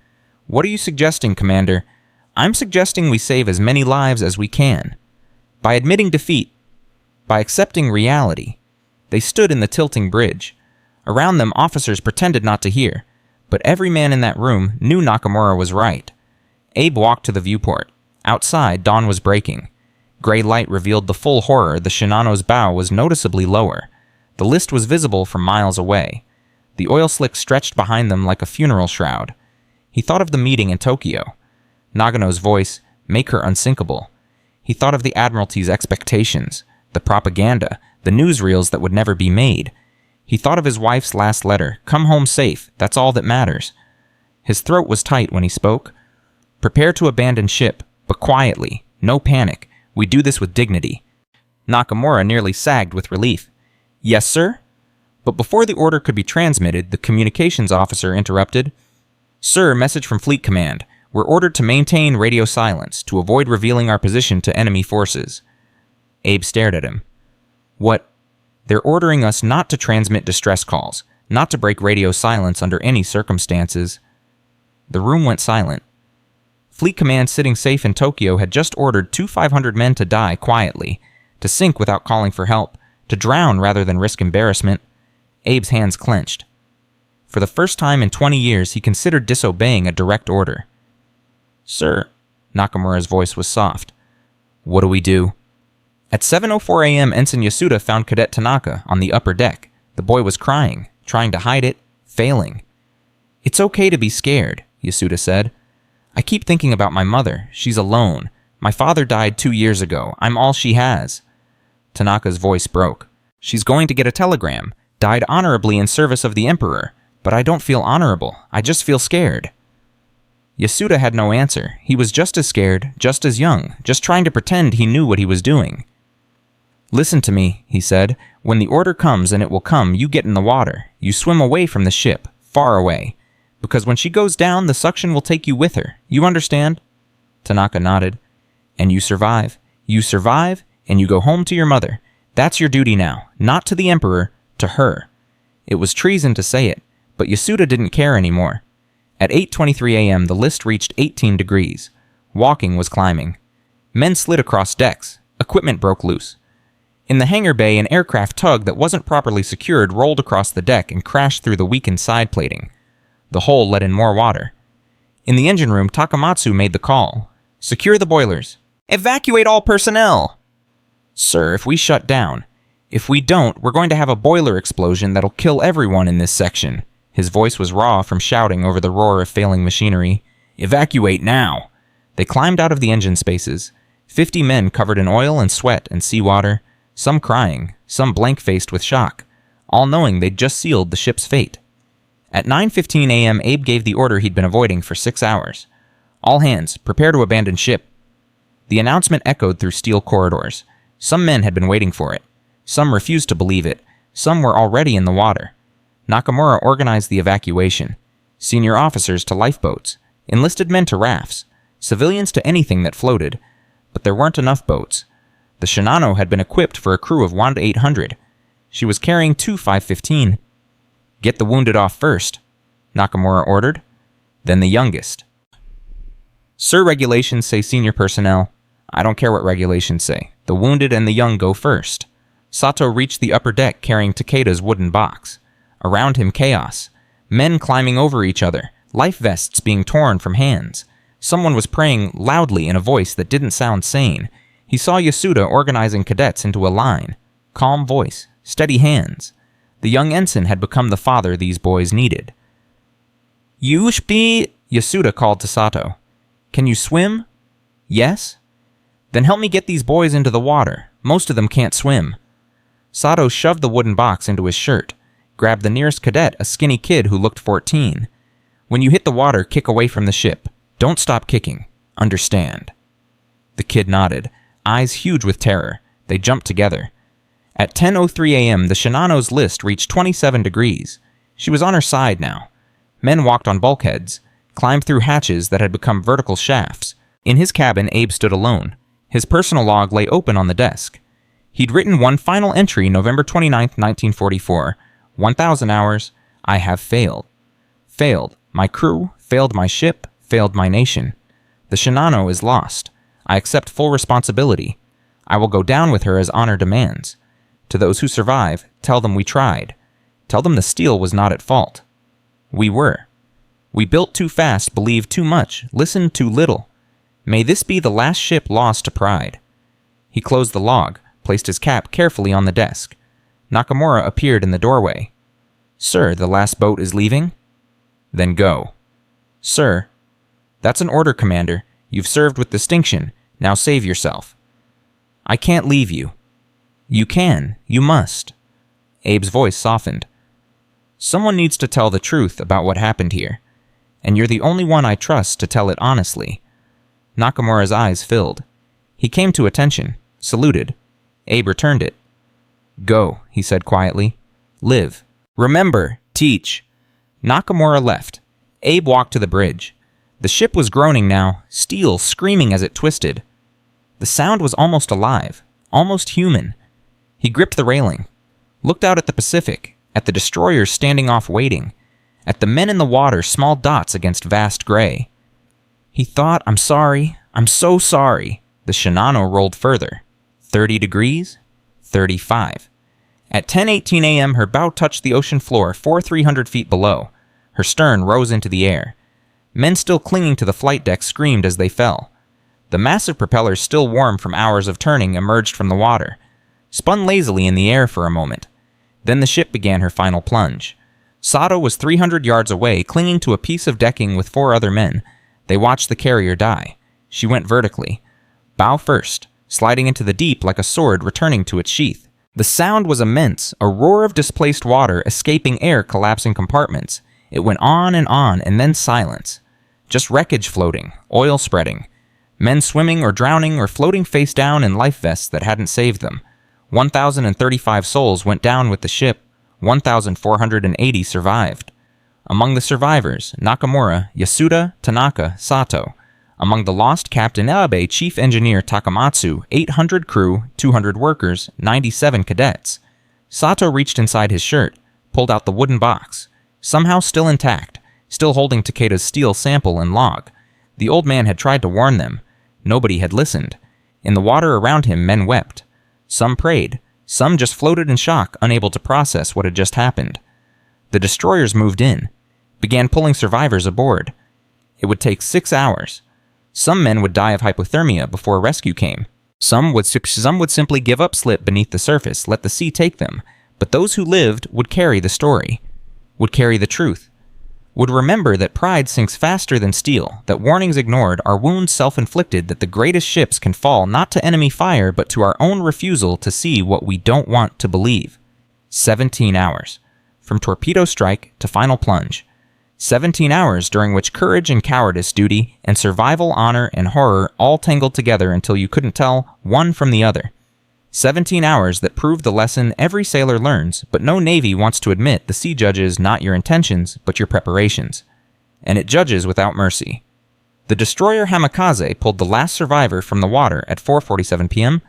"What are you suggesting, Commander?" "I'm suggesting we save as many lives as we can. By admitting defeat. By accepting reality." They stood in the tilting bridge. Around them, officers pretended not to hear. But every man in that room knew Nakamura was right. Abe walked to the viewport. Outside, dawn was breaking. Gray light revealed the full horror. The Shinano's bow was noticeably lower. The list was visible from miles away. The oil slick stretched behind them like a funeral shroud. He thought of the meeting in Tokyo. Nagano's voice, "Make her unsinkable." He thought of the Admiralty's expectations, the propaganda, the newsreels that would never be made. He thought of his wife's last letter, "Come home safe, that's all that matters." His throat was tight when he spoke. Prepare to abandon ship, but quietly. No panic. We do this with dignity. Nakamura nearly sagged with relief. Yes, sir? But before the order could be transmitted, the communications officer interrupted. Sir, message from Fleet Command. We're ordered to maintain radio silence to avoid revealing our position to enemy forces. Abe stared at him. What? They're ordering us not to transmit distress calls, not to break radio silence under any circumstances. The room went silent. Fleet Command, sitting safe in Tokyo, had just ordered 500 men to die quietly, to sink without calling for help, to drown rather than risk embarrassment. Abe's hands clenched. For the first time in 20 years, he considered disobeying a direct order. Sir, Nakamura's voice was soft. What do we do? At 7:04 a.m., Ensign Yasuda found Cadet Tanaka on the upper deck. The boy was crying, trying to hide it, failing. It's okay to be scared, Yasuda said. I keep thinking about my mother. She's alone. My father died 2 years ago. I'm all she has. Tanaka's voice broke. She's going to get a telegram. Died honorably in service of the Emperor. But I don't feel honorable. I just feel scared. Yasuda had no answer. He was just as scared, just as young, just trying to pretend he knew what he was doing. Listen to me, he said. When the order comes, and it will come, you get in the water. You swim away from the ship, far away. Because when she goes down, the suction will take you with her. You understand? Tanaka nodded. And you survive. You survive, and you go home to your mother. That's your duty now. Not to the Emperor, to her. It was treason to say it, but Yasuda didn't care anymore. At 8:23 a.m., the list reached 18 degrees. Walking was climbing. Men slid across decks. Equipment broke loose. In the hangar bay, an aircraft tug that wasn't properly secured rolled across the deck and crashed through the weakened side plating. The hole let in more water. In the engine room, Takamatsu made the call. Secure the boilers. Evacuate all personnel! Sir, if we shut down. If we don't, we're going to have a boiler explosion that'll kill everyone in this section. His voice was raw from shouting over the roar of failing machinery. Evacuate now! They climbed out of the engine spaces. 50 men covered in oil and sweat and seawater, some crying, some blank-faced with shock, all knowing they'd just sealed the ship's fate. At 9:15 a.m., Abe gave the order he'd been avoiding for 6 hours. All hands, prepare to abandon ship. The announcement echoed through steel corridors. Some men had been waiting for it. Some refused to believe it. Some were already in the water. Nakamura organized the evacuation. Senior officers to lifeboats, enlisted men to rafts, civilians to anything that floated. But there weren't enough boats. The Shinano had been equipped for a crew of 1 to 800. She was carrying 2 515. Get the wounded off first, Nakamura ordered. Then the youngest. Sir, regulations say senior personnel. I don't care what regulations say. The wounded and the young go first. Sato reached the upper deck carrying Takeda's wooden box. Around him, chaos. Men climbing over each other, life vests being torn from hands. Someone was praying loudly in a voice that didn't sound sane. He saw Yasuda organizing cadets into a line. Calm voice, steady hands. The young ensign had become the father these boys needed. Yushpi, Yasuda called to Sato. Can you swim? Yes? Then help me get these boys into the water. Most of them can't swim. Sato shoved the wooden box into his shirt, grabbed the nearest cadet, a skinny kid who looked 14. When you hit the water, kick away from the ship. Don't stop kicking. Understand? The kid nodded, eyes huge with terror. They jumped together. At 10:03 a.m., the Shinano's list reached 27 degrees. She was on her side now. Men walked on bulkheads, climbed through hatches that had become vertical shafts. In his cabin, Abe stood alone. His personal log lay open on the desk. He'd written one final entry, November 29, 1944. 1,000 hours. I have failed. Failed my crew, failed my ship, failed my nation. The Shinano is lost. I accept full responsibility. I will go down with her as honor demands. To those who survive, tell them we tried. Tell them the steel was not at fault. We were. We built too fast, believed too much, listened too little. May this be the last ship lost to pride. He closed the log, placed his cap carefully on the desk. Nakamura appeared in the doorway. Sir, the last boat is leaving? Then go. Sir. That's an order, Commander. You've served with distinction. Now save yourself. I can't leave you. You can. You must. Abe's voice softened. Someone needs to tell the truth about what happened here. And you're the only one I trust to tell it honestly. Nakamura's eyes filled. He came to attention, saluted. Abe returned it. "Go," he said quietly. "Live. Remember, teach." Nakamura left. Abe walked to the bridge. The ship was groaning now, steel screaming as it twisted. The sound was almost alive, almost human. He gripped the railing, looked out at the Pacific, at the destroyers standing off waiting, at the men in the water, small dots against vast gray. He thought, "I'm sorry, I'm so sorry." The Shinano rolled further. 30 degrees, 35. At 10:18 a.m., her bow touched the ocean floor 300 feet below. Her stern rose into the air. Men still clinging to the flight deck screamed as they fell. The massive propellers, still warm from hours of turning, emerged from the water, spun lazily in the air for a moment. Then the ship began her final plunge. Sato was 300 yards away, clinging to a piece of decking with 4 other men. They watched the carrier die. She went vertically, bow first, sliding into the deep like a sword returning to its sheath. The sound was immense, a roar of displaced water escaping air collapsing compartments. It went on, and then silence. Just wreckage floating, oil spreading. Men swimming or drowning or floating face down in life vests that hadn't saved them. 1,035 souls went down with the ship. 1,480 survived. Among the survivors, Nakamura, Yasuda, Tanaka, Sato. Among the lost, Captain Abe, Chief Engineer Takamatsu, 800 crew, 200 workers, 97 cadets. Sato reached inside his shirt, pulled out the wooden box, somehow still intact, still holding Takeda's steel sample and log. The old man had tried to warn them. Nobody had listened. In the water around him, men wept. Some prayed. Some just floated in shock, unable to process what had just happened. The destroyers moved in, began pulling survivors aboard. It would take 6 hours. Some men would die of hypothermia before rescue came. Some would simply give up, slip beneath the surface, let the sea take them. But those who lived would carry the story, would carry the truth, would remember that pride sinks faster than steel, that warnings ignored are wounds self-inflicted, that the greatest ships can fall not to enemy fire but to our own refusal to see what we don't want to believe. 17 hours. From torpedo strike to final plunge. 17 hours during which courage and cowardice, duty and survival, honor and horror all tangled together until you couldn't tell one from the other. 17 hours that proved the lesson every sailor learns, but no Navy wants to admit the sea judges not your intentions, but your preparations. And it judges without mercy. The destroyer Hamikaze pulled the last survivor from the water at 4:47 p.m.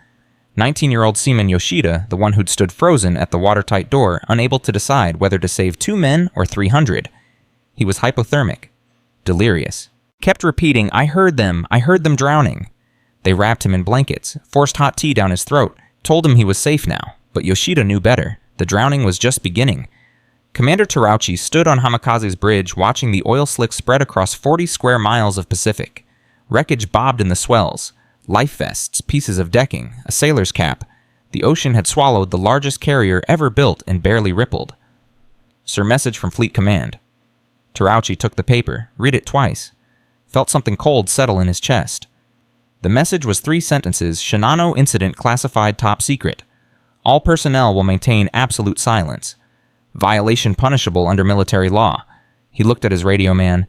19-year-old seaman Yoshida, the one who'd stood frozen at the watertight door, unable to decide whether to save 2 men or 300. He was hypothermic, delirious. Kept repeating, I heard them drowning." They wrapped him in blankets, forced hot tea down his throat, told him he was safe now, but Yoshida knew better. The drowning was just beginning. Commander Terauchi stood on Hamikaze's bridge watching the oil slick spread across 40 square miles of Pacific. Wreckage bobbed in the swells. Life vests, pieces of decking, a sailor's cap. The ocean had swallowed the largest carrier ever built and barely rippled. "Sir, message from Fleet Command." Terauchi took the paper, read it twice. Felt something cold settle in his chest. The message was 3 sentences, Shinano incident classified top secret. All personnel will maintain absolute silence. Violation punishable under military law. He looked at his radio man.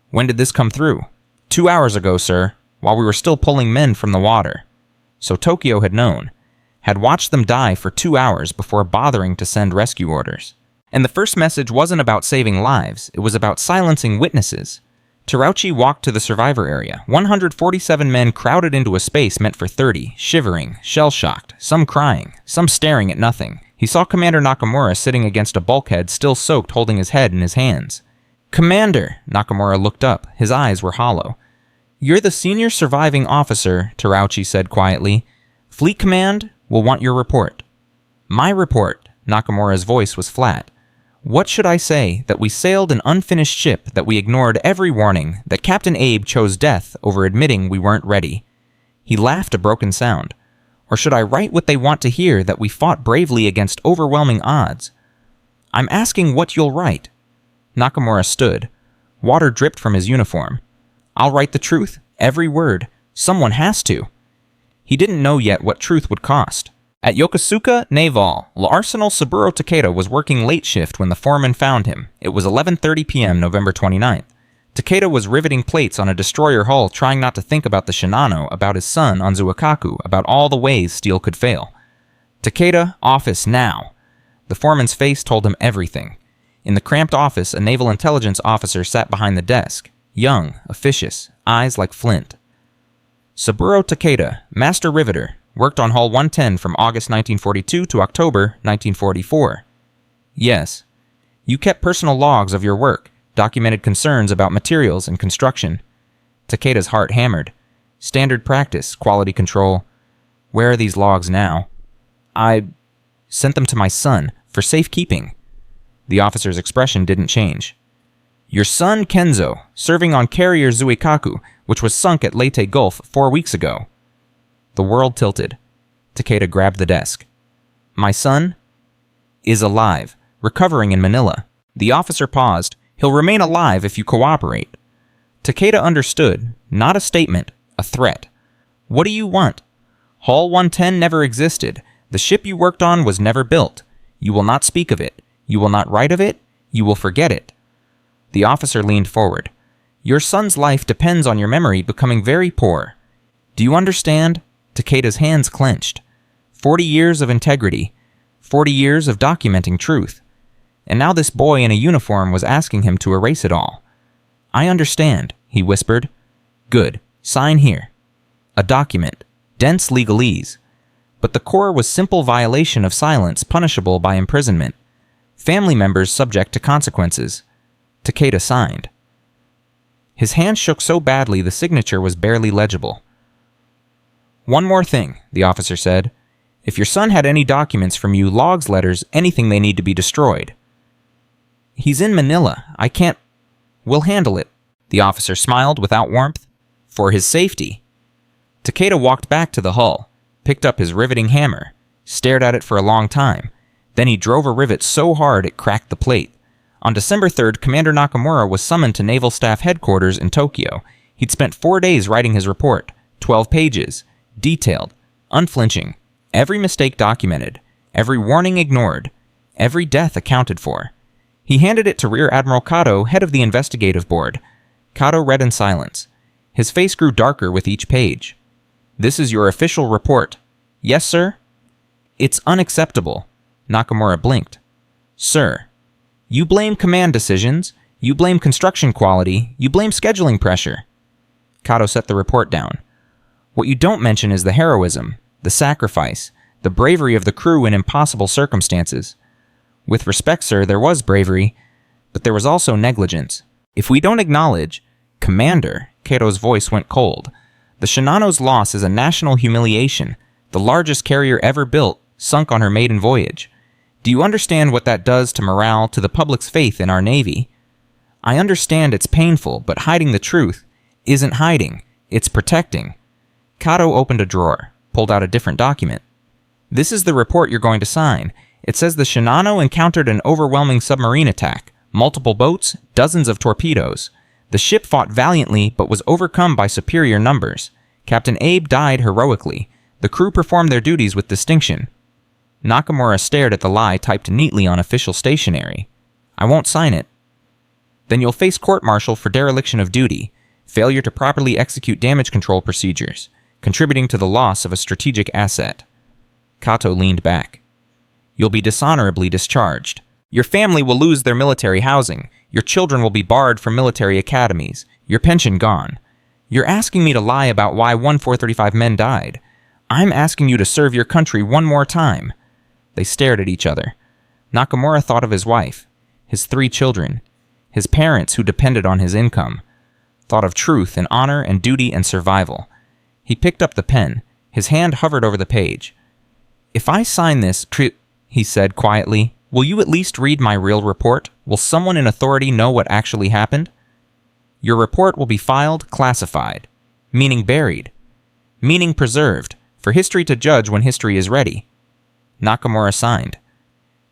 "When did this come through?" 2 hours ago, sir, while we were still pulling men from the water." So Tokyo had known. Had watched them die for 2 hours before bothering to send rescue orders. And the first message wasn't about saving lives, it was about silencing witnesses. Terauchi walked to the survivor area. 147 men crowded into a space meant for 30, shivering, shell-shocked, some crying, some staring at nothing. He saw Commander Nakamura sitting against a bulkhead, still soaked, holding his head in his hands. "Commander!" Nakamura looked up. His eyes were hollow. "You're the senior surviving officer," Terauchi said quietly. "Fleet Command will want your report." "My report." Nakamura's voice was flat. "What should I say? That we sailed an unfinished ship, that we ignored every warning, that Captain Abe chose death over admitting we weren't ready." He laughed a broken sound. "Or should I write what they want to hear, that we fought bravely against overwhelming odds?" "I'm asking what you'll write." Nakamura stood. Water dripped from his uniform. "I'll write the truth, every word. Someone has to." He didn't know yet what truth would cost. At Yokosuka Naval, Arsenal Saburo Takeda was working late shift when the foreman found him. It was 11:30 p.m. November 29th. Takeda was riveting plates on a destroyer hull, trying not to think about the Shinano, about his son on Zuikaku, about all the ways steel could fail. Takeda, office now. The foreman's face told him everything. In the cramped office, a naval intelligence officer sat behind the desk, young, officious, eyes like flint. Saburo Takeda, master riveter, worked on Hull 110 from August 1942 to October 1944. Yes. You kept personal logs of your work, documented concerns about materials and construction. Takeda's heart hammered. Standard practice, quality control. Where are these logs now? I sent them to my son, for safekeeping. The officer's expression didn't change. Your son Kenzo, serving on carrier Zuikaku, which was sunk at Leyte Gulf 4 weeks ago. The world tilted. Takeda grabbed the desk. My son is alive, recovering in Manila. The officer paused. He'll remain alive if you cooperate. Takeda understood. Not a statement, a threat. What do you want? Hull 110 never existed. The ship you worked on was never built. You will not speak of it. You will not write of it. You will forget it. The officer leaned forward. Your son's life depends on your memory becoming very poor. Do you understand? Takeda's hands clenched. 40 years of integrity. 40 years of documenting truth. And now this boy in a uniform was asking him to erase it all. I understand, he whispered. Good. Sign here. A document. Dense legalese. But the core was simple violation of silence punishable by imprisonment. Family members subject to consequences. Takeda signed. His hand shook so badly the signature was barely legible. One more thing, the officer said. If your son had any documents from you, logs, letters, anything, they need to be destroyed. He's in Manila. I can't... We'll handle it. The officer smiled without warmth. For his safety. Takeda walked back to the hull, picked up his riveting hammer, stared at it for a long time. Then he drove a rivet so hard it cracked the plate. On December 3rd, Commander Nakamura was summoned to Naval Staff Headquarters in Tokyo. He'd spent 4 days writing his report, 12 pages, detailed, unflinching, every mistake documented, every warning ignored, every death accounted for. He handed it to Rear Admiral Kato, head of the investigative board. Kato read in silence. His face grew darker with each page. This is your official report. Yes, sir? It's unacceptable. Nakamura blinked. Sir, you blame command decisions, you blame construction quality, you blame scheduling pressure. Kato set the report down. What you don't mention is the heroism, the sacrifice, the bravery of the crew in impossible circumstances. With respect, sir, there was bravery, but there was also negligence. If we don't acknowledge, Commander, Kato's voice went cold. The Shinano's loss is a national humiliation, the largest carrier ever built, sunk on her maiden voyage. Do you understand what that does to morale, to the public's faith in our Navy? I understand it's painful, but hiding the truth isn't hiding, it's protecting. Kato opened a drawer, pulled out a different document. This is the report you're going to sign. It says the Shinano encountered an overwhelming submarine attack, multiple boats, dozens of torpedoes. The ship fought valiantly, but was overcome by superior numbers. Captain Abe died heroically. The crew performed their duties with distinction. Nakamura stared at the lie typed neatly on official stationery. I won't sign it. Then you'll face court-martial for dereliction of duty, failure to properly execute damage control procedures, contributing to the loss of a strategic asset. Kato leaned back. You'll be dishonorably discharged. Your family will lose their military housing. Your children will be barred from military academies. Your pension gone. You're asking me to lie about why 1-435 men died. I'm asking you to serve your country one more time. They stared at each other. Nakamura thought of his wife, his 3 children, his parents who depended on his income, thought of truth and honor and duty and survival. He picked up the pen. His hand hovered over the page. If I sign this, he said quietly, will you at least read my real report? Will someone in authority know what actually happened? Your report will be filed classified, meaning buried, meaning preserved, for history to judge when history is ready. Nakamura signed.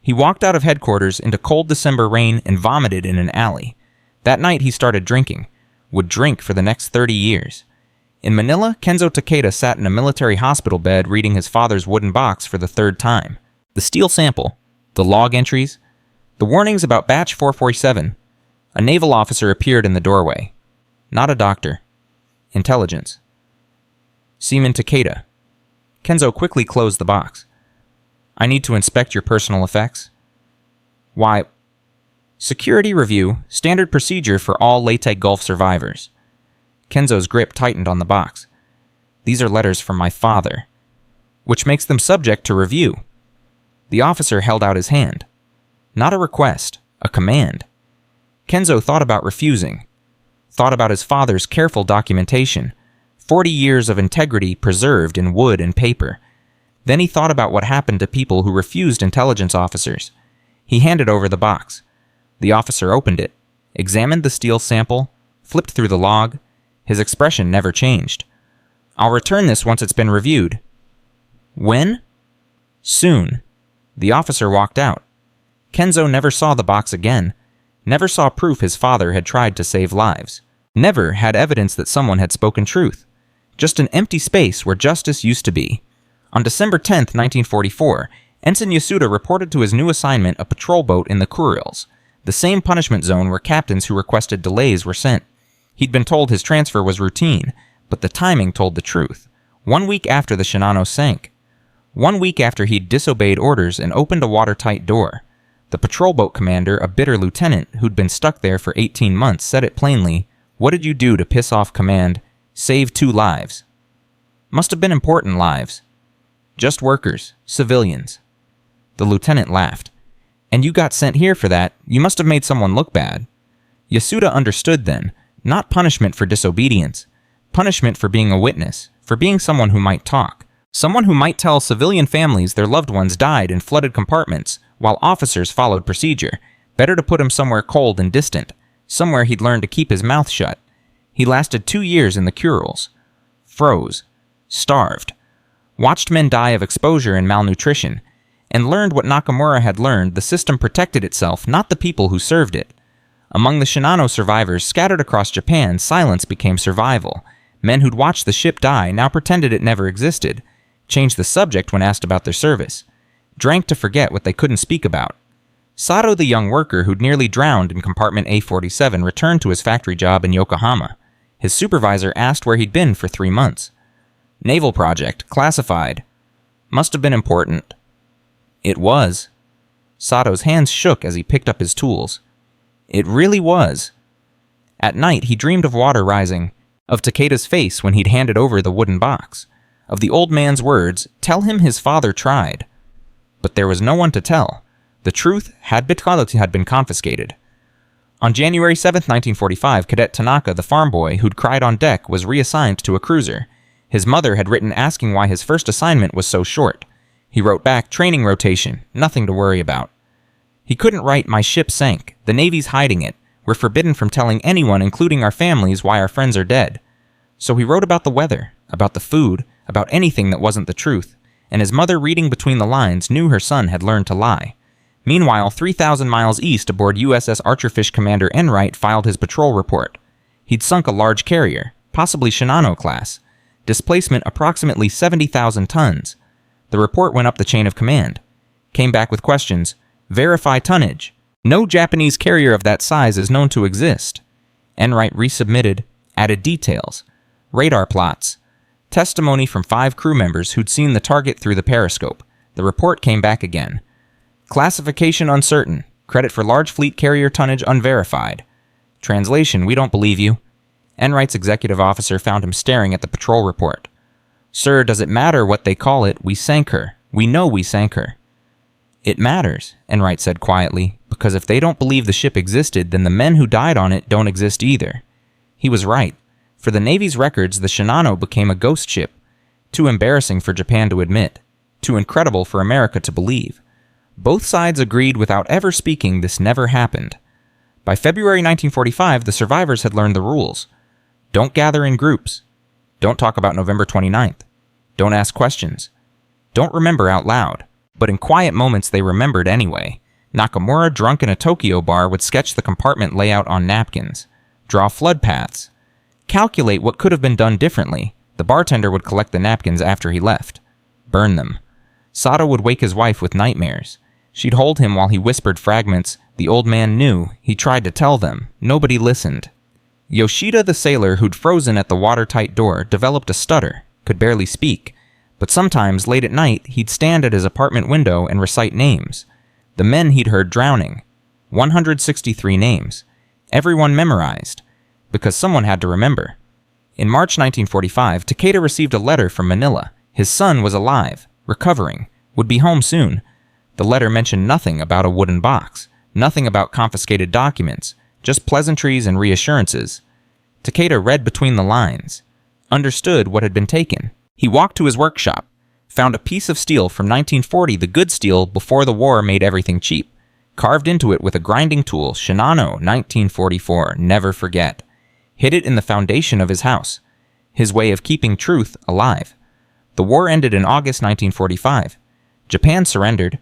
He walked out of headquarters into cold December rain and vomited in an alley. That night he started drinking, would drink for the next 30 years. In Manila, Kenzo Takeda sat in a military hospital bed reading his father's wooden box for the 3rd time. The steel sample, the log entries, the warnings about batch 447. A naval officer appeared in the doorway. Not a doctor. Intelligence. Seaman Takeda. Kenzo quickly closed the box. I need to inspect your personal effects. Why? Security review, standard procedure for all Leyte Gulf survivors. Kenzo's grip tightened on the box. These are letters from my father, which makes them subject to review. The officer held out his hand. Not a request, a command. Kenzo thought about refusing. Thought about his father's careful documentation, 40 years of integrity preserved in wood and paper. Then he thought about what happened to people who refused intelligence officers. He handed over the box. The officer opened it, examined the steel sample, flipped through the log. His expression never changed. I'll return this once it's been reviewed. When? Soon. The officer walked out. Kenzo never saw the box again. Never saw proof his father had tried to save lives. Never had evidence that someone had spoken truth. Just an empty space where justice used to be. On December 10, 1944, Ensign Yasuda reported to his new assignment a patrol boat in the Kurils, the same punishment zone where captains who requested delays were sent. He'd been told his transfer was routine, but the timing told the truth. 1 week after the Shinano sank. 1 week after he'd disobeyed orders and opened a watertight door. The patrol boat commander, a bitter lieutenant who'd been stuck there for 18 months, said it plainly. What did you do to piss off command? Save 2 lives. Must have been important lives. Just workers, civilians. The lieutenant laughed. And you got sent here for that. You must have made someone look bad. Yasuda understood then. Not punishment for disobedience. Punishment for being a witness. For being someone who might talk. Someone who might tell civilian families their loved ones died in flooded compartments, while officers followed procedure. Better to put him somewhere cold and distant. Somewhere he'd learn to keep his mouth shut. He lasted 2 years in the Kurils. Froze. Starved. Watched men die of exposure and malnutrition. And learned what Nakamura had learned. The system protected itself, not the people who served it. Among the Shinano survivors scattered across Japan, silence became survival. Men who'd watched the ship die now pretended it never existed. Changed the subject when asked about their service. Drank to forget what they couldn't speak about. Sato, the young worker who'd nearly drowned in compartment A47, returned to his factory job in Yokohama. His supervisor asked where he'd been for 3 months. Naval project, classified. Must have been important. It was. Sato's hands shook as he picked up his tools. It really was. At night, he dreamed of water rising, of Takeda's face when he'd handed over the wooden box, of the old man's words, tell him his father tried. But there was no one to tell. The truth had been confiscated. On January 7, 1945, Cadet Tanaka, the farm boy who'd cried on deck, was reassigned to a cruiser. His mother had written asking why his first assignment was so short. He wrote back, training rotation, nothing to worry about. He couldn't write, my ship sank, the Navy's hiding it, we're forbidden from telling anyone, including our families, why our friends are dead. So he wrote about the weather, about the food, about anything that wasn't the truth, and his mother, reading between the lines, knew her son had learned to lie. Meanwhile, 3,000 miles east aboard USS Archerfish Commander Enright filed his patrol report. He'd sunk a large carrier, possibly Shinano class. Displacement approximately 70,000 tons. The report went up the chain of command. Came back with questions. Verify tonnage. No Japanese carrier of that size is known to exist. Enright resubmitted, added details. Radar plots. Testimony from 5 crew members who'd seen the target through the periscope. The report came back again. Classification uncertain. Credit for large fleet carrier tonnage unverified. Translation, we don't believe you. Enright's executive officer found him staring at the patrol report. Sir, does it matter what they call it? We sank her. We know we sank her. It matters, Enright said quietly, because if they don't believe the ship existed, then the men who died on it don't exist either. He was right. For the Navy's records, the Shinano became a ghost ship. Too embarrassing for Japan to admit. Too incredible for America to believe. Both sides agreed without ever speaking this never happened. By February 1945, the survivors had learned the rules. Don't gather in groups. Don't talk about November 29th. Don't ask questions. Don't remember out loud. But in quiet moments they remembered anyway. Nakamura, drunk in a Tokyo bar, would sketch the compartment layout on napkins. Draw flood paths. Calculate what could have been done differently. The bartender would collect the napkins after he left. Burn them. Sato would wake his wife with nightmares. She'd hold him while he whispered fragments. The old man knew. He tried to tell them. Nobody listened. Yoshida the sailor who'd frozen at the watertight door developed a stutter, could barely speak, but sometimes late at night he'd stand at his apartment window and recite names. The men he'd heard drowning. 163 names. Everyone memorized, because someone had to remember. In March 1945, Takeda received a letter from Manila. His son was alive, recovering, would be home soon. The letter mentioned nothing about a wooden box, nothing about confiscated documents, just pleasantries and reassurances. Takeda read between the lines, understood what had been taken. He walked to his workshop, found a piece of steel from 1940, the good steel before the war made everything cheap, carved into it with a grinding tool, Shinano, 1944, never forget. Hid it in the foundation of his house, his way of keeping truth alive. The war ended in August 1945. Japan surrendered.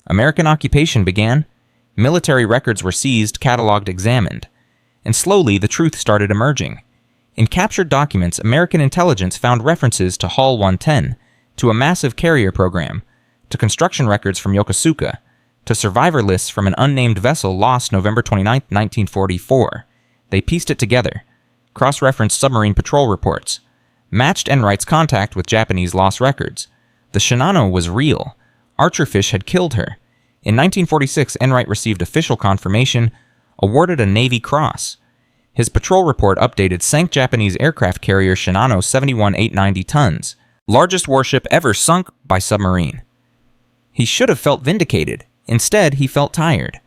American occupation began. Military records were seized, catalogued, examined. And slowly the truth started emerging. In captured documents, American intelligence found references to Hull 110, to a massive carrier program, to construction records from Yokosuka, to survivor lists from an unnamed vessel lost November 29, 1944. They pieced it together. Cross-referenced submarine patrol reports, matched Enright's contact with Japanese lost records. The Shinano was real. Archerfish had killed her. In 1946, Enright received official confirmation, awarded a Navy Cross. His patrol report updated sank Japanese aircraft carrier Shinano 71,890 tons, largest warship ever sunk by submarine. He should have felt vindicated. Instead, he felt tired.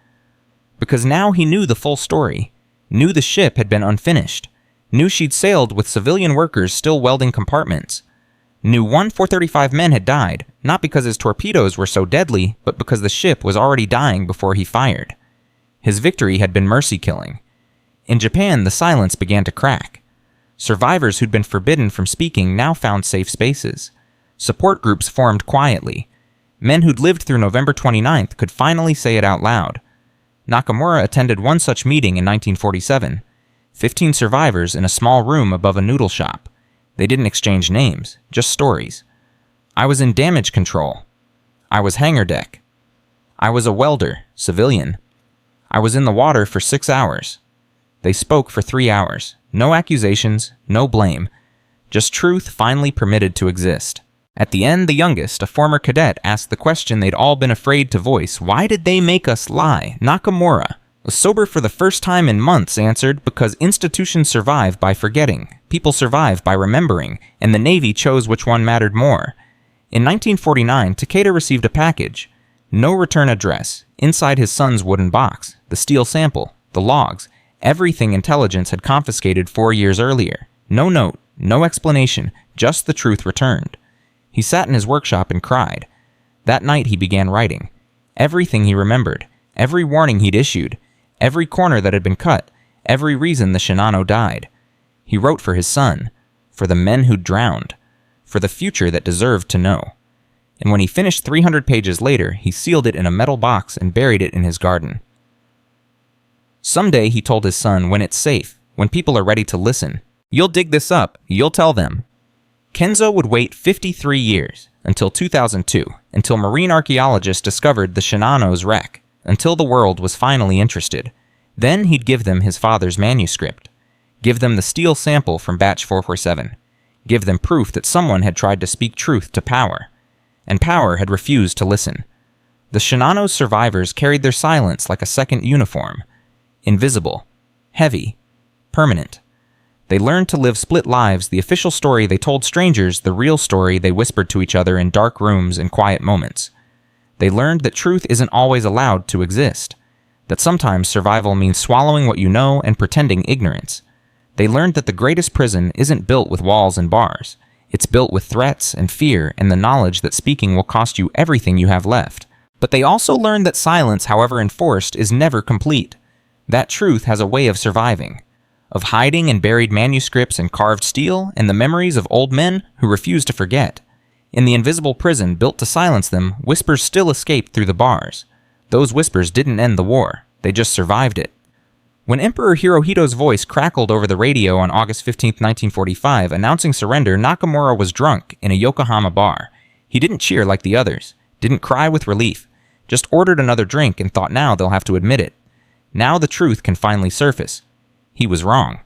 Because now he knew the full story, knew the ship had been unfinished, knew she'd sailed with civilian workers still welding compartments, knew 435 men had died, not because his torpedoes were so deadly, but because the ship was already dying before he fired. His victory had been mercy-killing. In Japan, the silence began to crack. Survivors who'd been forbidden from speaking now found safe spaces. Support groups formed quietly. Men who'd lived through November 29th could finally say it out loud. Nakamura attended one such meeting in 1947. 15 survivors in a small room above a noodle shop. They didn't exchange names, just stories. I was in damage control. I was hangar deck. I was a welder, civilian. I was in the water for 6 hours. They spoke for 3 hours. No accusations, no blame. Just truth finally permitted to exist. At the end, the youngest, a former cadet, asked the question they'd all been afraid to voice. Why did they make us lie? Nakamura, sober for the first time in months, answered, because institutions survive by forgetting, people survive by remembering, and the Navy chose which one mattered more. In 1949, Takeda received a package. No return address. Inside his son's wooden box. The steel sample. The logs. Everything intelligence had confiscated 4 years earlier. No note. No explanation. Just the truth returned. He sat in his workshop and cried. That night he began writing. Everything he remembered. Every warning he'd issued. Every corner that had been cut. Every reason the Shinano died. He wrote for his son. For the men who'd drowned. For the future that deserved to know. And when he finished 300 pages later, he sealed it in a metal box and buried it in his garden. Someday, he told his son, when it's safe, when people are ready to listen, you'll dig this up, you'll tell them. Kenzo would wait 53 years, until 2002, until marine archaeologists discovered the Shinano's wreck, until the world was finally interested. Then he'd give them his father's manuscript. Give them the steel sample from batch 447. Give them proof that someone had tried to speak truth to power. And power had refused to listen. The Shinano's survivors carried their silence like a second uniform. Invisible. Heavy. Permanent. They learned to live split lives, the official story they told strangers, the real story they whispered to each other in dark rooms and quiet moments. They learned that truth isn't always allowed to exist. That sometimes survival means swallowing what you know and pretending ignorance. They learned that the greatest prison isn't built with walls and bars. It's built with threats and fear and the knowledge that speaking will cost you everything you have left. But they also learned that silence, however enforced, is never complete. That truth has a way of surviving. Of hiding in buried manuscripts and carved steel, and the memories of old men who refuse to forget. In the invisible prison built to silence them, whispers still escaped through the bars. Those whispers didn't end the war, they just survived it. When Emperor Hirohito's voice crackled over the radio on August 15, 1945, announcing surrender, Nakamura was drunk in a Yokohama bar. He didn't cheer like the others, didn't cry with relief, just ordered another drink and thought now they'll have to admit it. Now the truth can finally surface. He was wrong.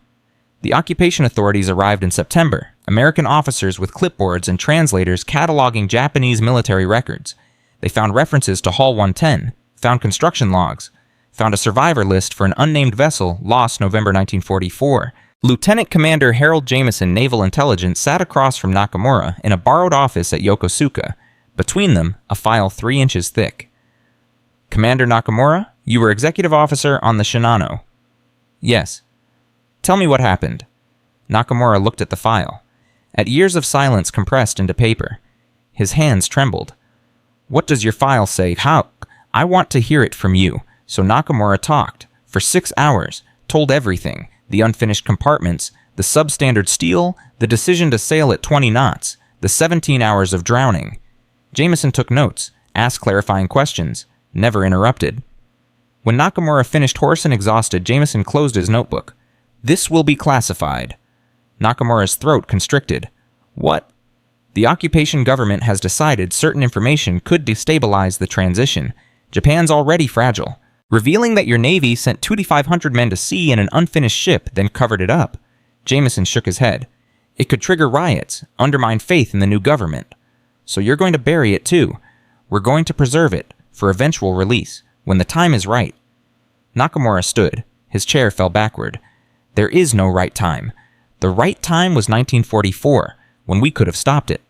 The occupation authorities arrived in September, American officers with clipboards and translators cataloging Japanese military records. They found references to Hull 110, found construction logs, found a survivor list for an unnamed vessel lost November 1944. Lieutenant Commander Harold Jameson, Naval Intelligence, sat across from Nakamura in a borrowed office at Yokosuka. Between them, a file 3 inches thick. Commander Nakamura, you were executive officer on the Shinano. Yes. Tell me what happened. Nakamura looked at the file. At years of silence compressed into paper. His hands trembled. What does your file say? How? I want to hear it from you. So Nakamura talked. For 6 hours. Told everything. The unfinished compartments. The substandard steel. The decision to sail at 20 knots. The 17 hours of drowning. Jameson took notes. Asked clarifying questions. Never interrupted. When Nakamura finished hoarse and exhausted, Jameson closed his notebook. This will be classified. Nakamura's throat constricted. What? The occupation government has decided certain information could destabilize the transition. Japan's already fragile. Revealing that your navy sent 2,500 men to sea in an unfinished ship, then covered it up. Jameson shook his head. It could trigger riots, undermine faith in the new government. So you're going to bury it too. We're going to preserve it, for eventual release, when the time is right. Nakamura stood. His chair fell backward. There is no right time. The right time was 1944, when we could have stopped it.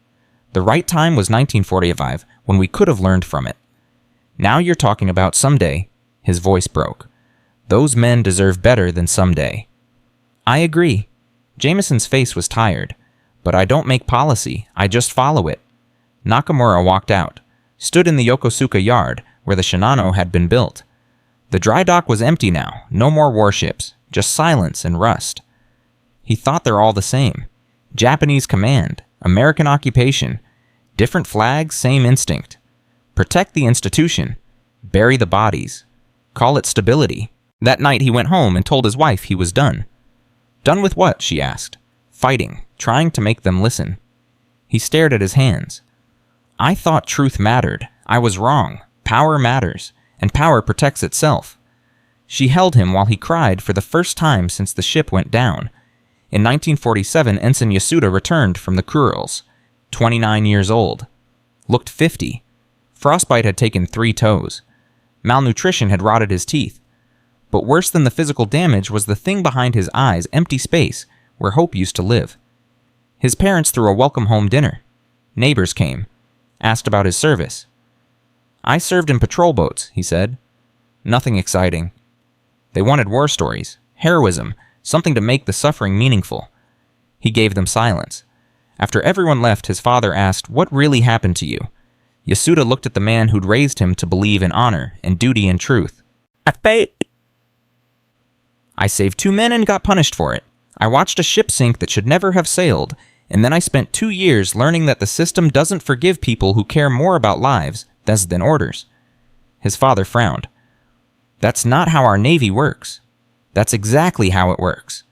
The right time was 1945, when we could have learned from it. Now you're talking about someday. His voice broke. Those men deserve better than someday. I agree. Jameson's face was tired. But I don't make policy, I just follow it. Nakamura walked out, stood in the Yokosuka yard, where the Shinano had been built. The dry dock was empty now, no more warships, just silence and rust. He thought they're all the same. Japanese command, American occupation, different flags, same instinct. Protect the institution, bury the bodies, call it stability. That night he went home and told his wife he was done. Done with what? She asked. Fighting, trying to make them listen. He stared at his hands. I thought truth mattered. I was wrong. Power matters, and power protects itself. She held him while he cried for the first time since the ship went down. In 1947, Ensign Yasuda returned from the Kurils, 29 years old. Looked 50. Frostbite had taken 3 toes. Malnutrition had rotted his teeth. But worse than the physical damage was the thing behind his eyes, empty space, where hope used to live. His parents threw a welcome home dinner. Neighbors came. Asked about his service. I served in patrol boats, he said. Nothing exciting. They wanted war stories, heroism, something to make the suffering meaningful. He gave them silence. After everyone left, his father asked, what really happened to you? Yasuda looked at the man who'd raised him to believe in honor and duty and truth. I saved 2 men and got punished for it. I watched a ship sink that should never have sailed, and then I spent 2 years learning that the system doesn't forgive people who care more about lives than orders. His father frowned. That's not how our Navy works. That's exactly how it works.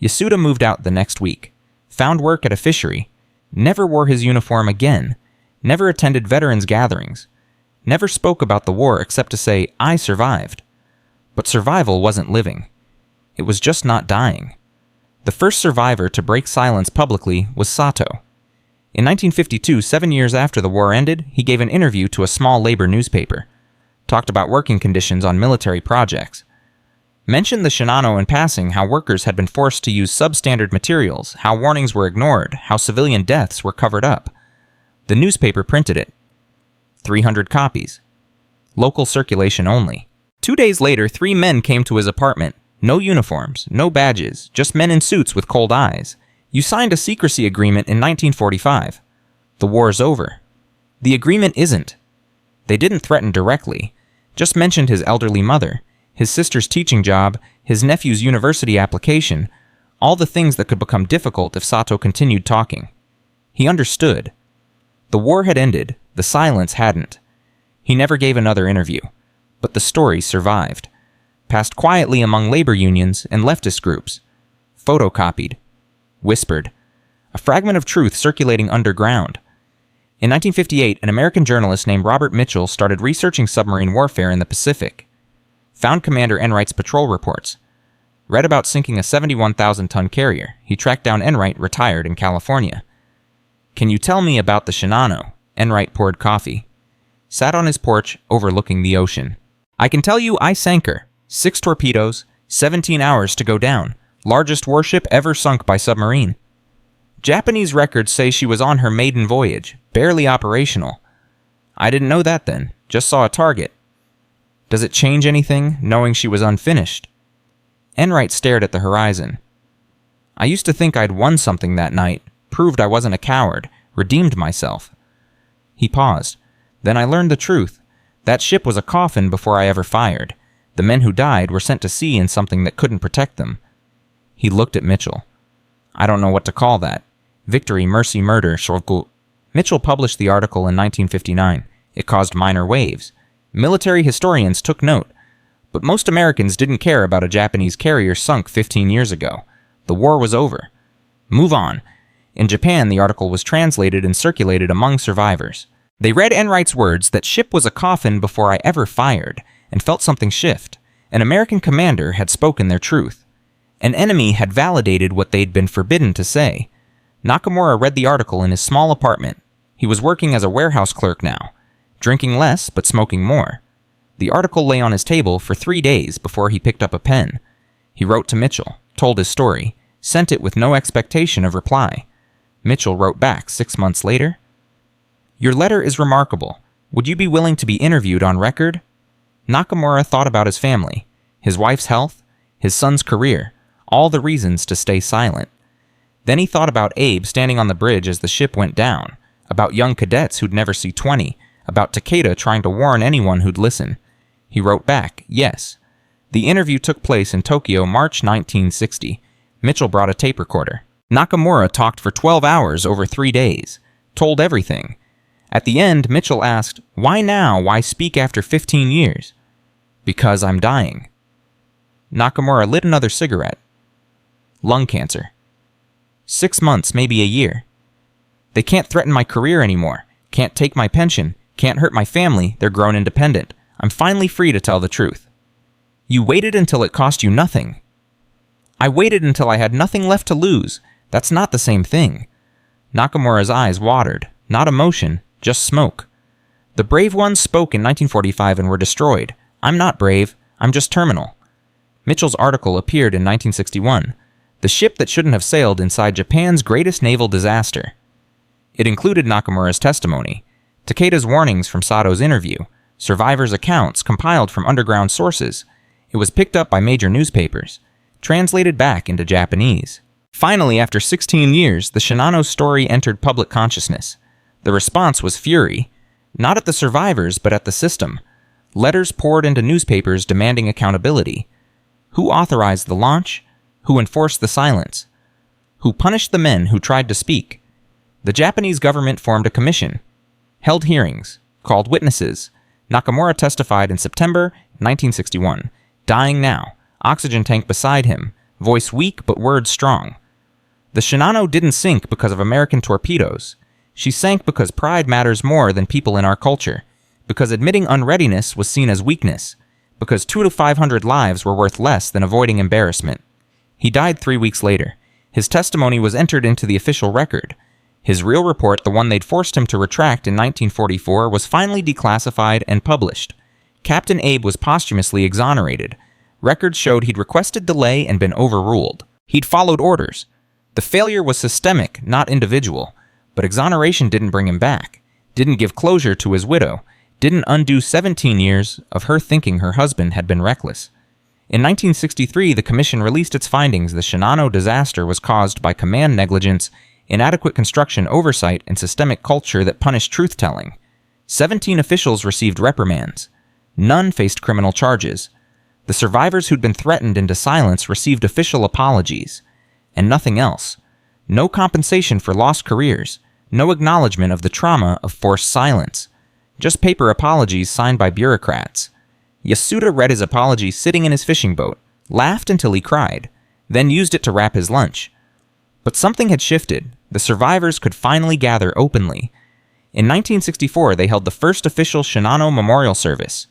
Yasuda moved out the next week, found work at a fishery, never wore his uniform again, never attended veterans gatherings, never spoke about the war except to say, I survived. But survival wasn't living. It was just not dying. The first survivor to break silence publicly was Sato. In 1952, 7 years after the war ended, he gave an interview to a small labor newspaper. Talked about working conditions on military projects. Mentioned the Shinano in passing, how workers had been forced to use substandard materials, how warnings were ignored, how civilian deaths were covered up. The newspaper printed it. 300 copies. Local circulation only. 2 days later, 3 men came to his apartment. No uniforms, no badges, just men in suits with cold eyes. You signed a secrecy agreement in 1945. The war's over. The agreement isn't. They didn't threaten directly, just mentioned his elderly mother, his sister's teaching job, his nephew's university application, all the things that could become difficult if Sato continued talking. He understood. The war had ended, the silence hadn't. He never gave another interview, but the story survived. Passed quietly among labor unions and leftist groups. Photocopied. Whispered. A fragment of truth circulating underground. In 1958, an American journalist named Robert Mitchell started researching submarine warfare in the Pacific. Found Commander Enright's patrol reports. Read about sinking a 71,000-ton carrier. He tracked down Enright, retired in California. Can you tell me about the Shinano? Enright poured coffee. Sat on his porch, overlooking the ocean. I can tell you I sank her. 6 torpedoes, 17 hours to go down. Largest warship ever sunk by submarine. Japanese records say she was on her maiden voyage, barely operational. I didn't know that then, just saw a target. Does it change anything, knowing she was unfinished? Enright stared at the horizon. I used to think I'd won something that night, proved I wasn't a coward, redeemed myself. He paused. Then I learned the truth. That ship was a coffin before I ever fired. The men who died were sent to sea in something that couldn't protect them. He looked at Mitchell. I don't know what to call that. Victory, mercy, murder, shortcut. Mitchell published the article in 1959. It caused minor waves. Military historians took note. But most Americans didn't care about a Japanese carrier sunk 15 years ago. The war was over. Move on. In Japan, the article was translated and circulated among survivors. They read Enright's words that ship was a coffin before I ever fired, and felt something shift. An American commander had spoken their truth. An enemy had validated what they'd been forbidden to say. Nakamura read the article in his small apartment. He was working as a warehouse clerk now, drinking less but smoking more. The article lay on his table for 3 days before he picked up a pen. He wrote to Mitchell, told his story, sent it with no expectation of reply. Mitchell wrote back 6 months later. Your letter is remarkable. Would you be willing to be interviewed on record? Nakamura thought about his family, his wife's health, his son's career, all the reasons to stay silent. Then he thought about Abe standing on the bridge as the ship went down, about young cadets who'd never see 20, about Takeda trying to warn anyone who'd listen. He wrote back, yes. The interview took place in Tokyo, March 1960. Mitchell brought a tape recorder. Nakamura talked for 12 hours over 3 days, told everything. At the end, Mitchell asked, why now? Why speak after 15 years? Because I'm dying. Nakamura lit another cigarette. Lung cancer. 6 months, maybe a year. They can't threaten my career anymore. Can't take my pension. Can't hurt my family. They're grown independent. I'm finally free to tell the truth. You waited until it cost you nothing. I waited until I had nothing left to lose. That's not the same thing. Nakamura's eyes watered. Not emotion, just smoke. The brave ones spoke in 1945 and were destroyed. I'm not brave. I'm just terminal. Mitchell's article appeared in 1961. The ship that shouldn't have sailed inside Japan's greatest naval disaster. It included Nakamura's testimony, Takeda's warnings from Sato's interview, survivors' accounts compiled from underground sources. It was picked up by major newspapers, translated back into Japanese. Finally, after 16 years, the Shinano's story entered public consciousness. The response was fury, not at the survivors, but at the system. Letters poured into newspapers demanding accountability. Who authorized the launch? Who enforced the silence? Who punished the men who tried to speak? The Japanese government formed a commission, held hearings, called witnesses. Nakamura testified in September 1961, dying now, oxygen tank beside him, voice weak but words strong. The Shinano didn't sink because of American torpedoes. She sank because pride matters more than people in our culture, because admitting unreadiness was seen as weakness, because 200 to 500 lives were worth less than avoiding embarrassment. He died 3 weeks later. His testimony was entered into the official record. His real report, the one they'd forced him to retract in 1944, was finally declassified and published. Captain Abe was posthumously exonerated. Records showed he'd requested delay and been overruled. He'd followed orders. The failure was systemic, not individual. But exoneration didn't bring him back, didn't give closure to his widow, didn't undo 17 years of her thinking her husband had been reckless. In 1963, the commission released its findings. The Shinano disaster was caused by command negligence, inadequate construction oversight, and systemic culture that punished truth-telling. 17 officials received reprimands. None faced criminal charges. The survivors who'd been threatened into silence received official apologies. And nothing else. No compensation for lost careers. No acknowledgement of the trauma of forced silence. Just paper apologies signed by bureaucrats. Yasuda read his apology sitting in his fishing boat, laughed until he cried, then used it to wrap his lunch. But something had shifted. The survivors could finally gather openly. In 1964, they held the first official Shinano memorial service.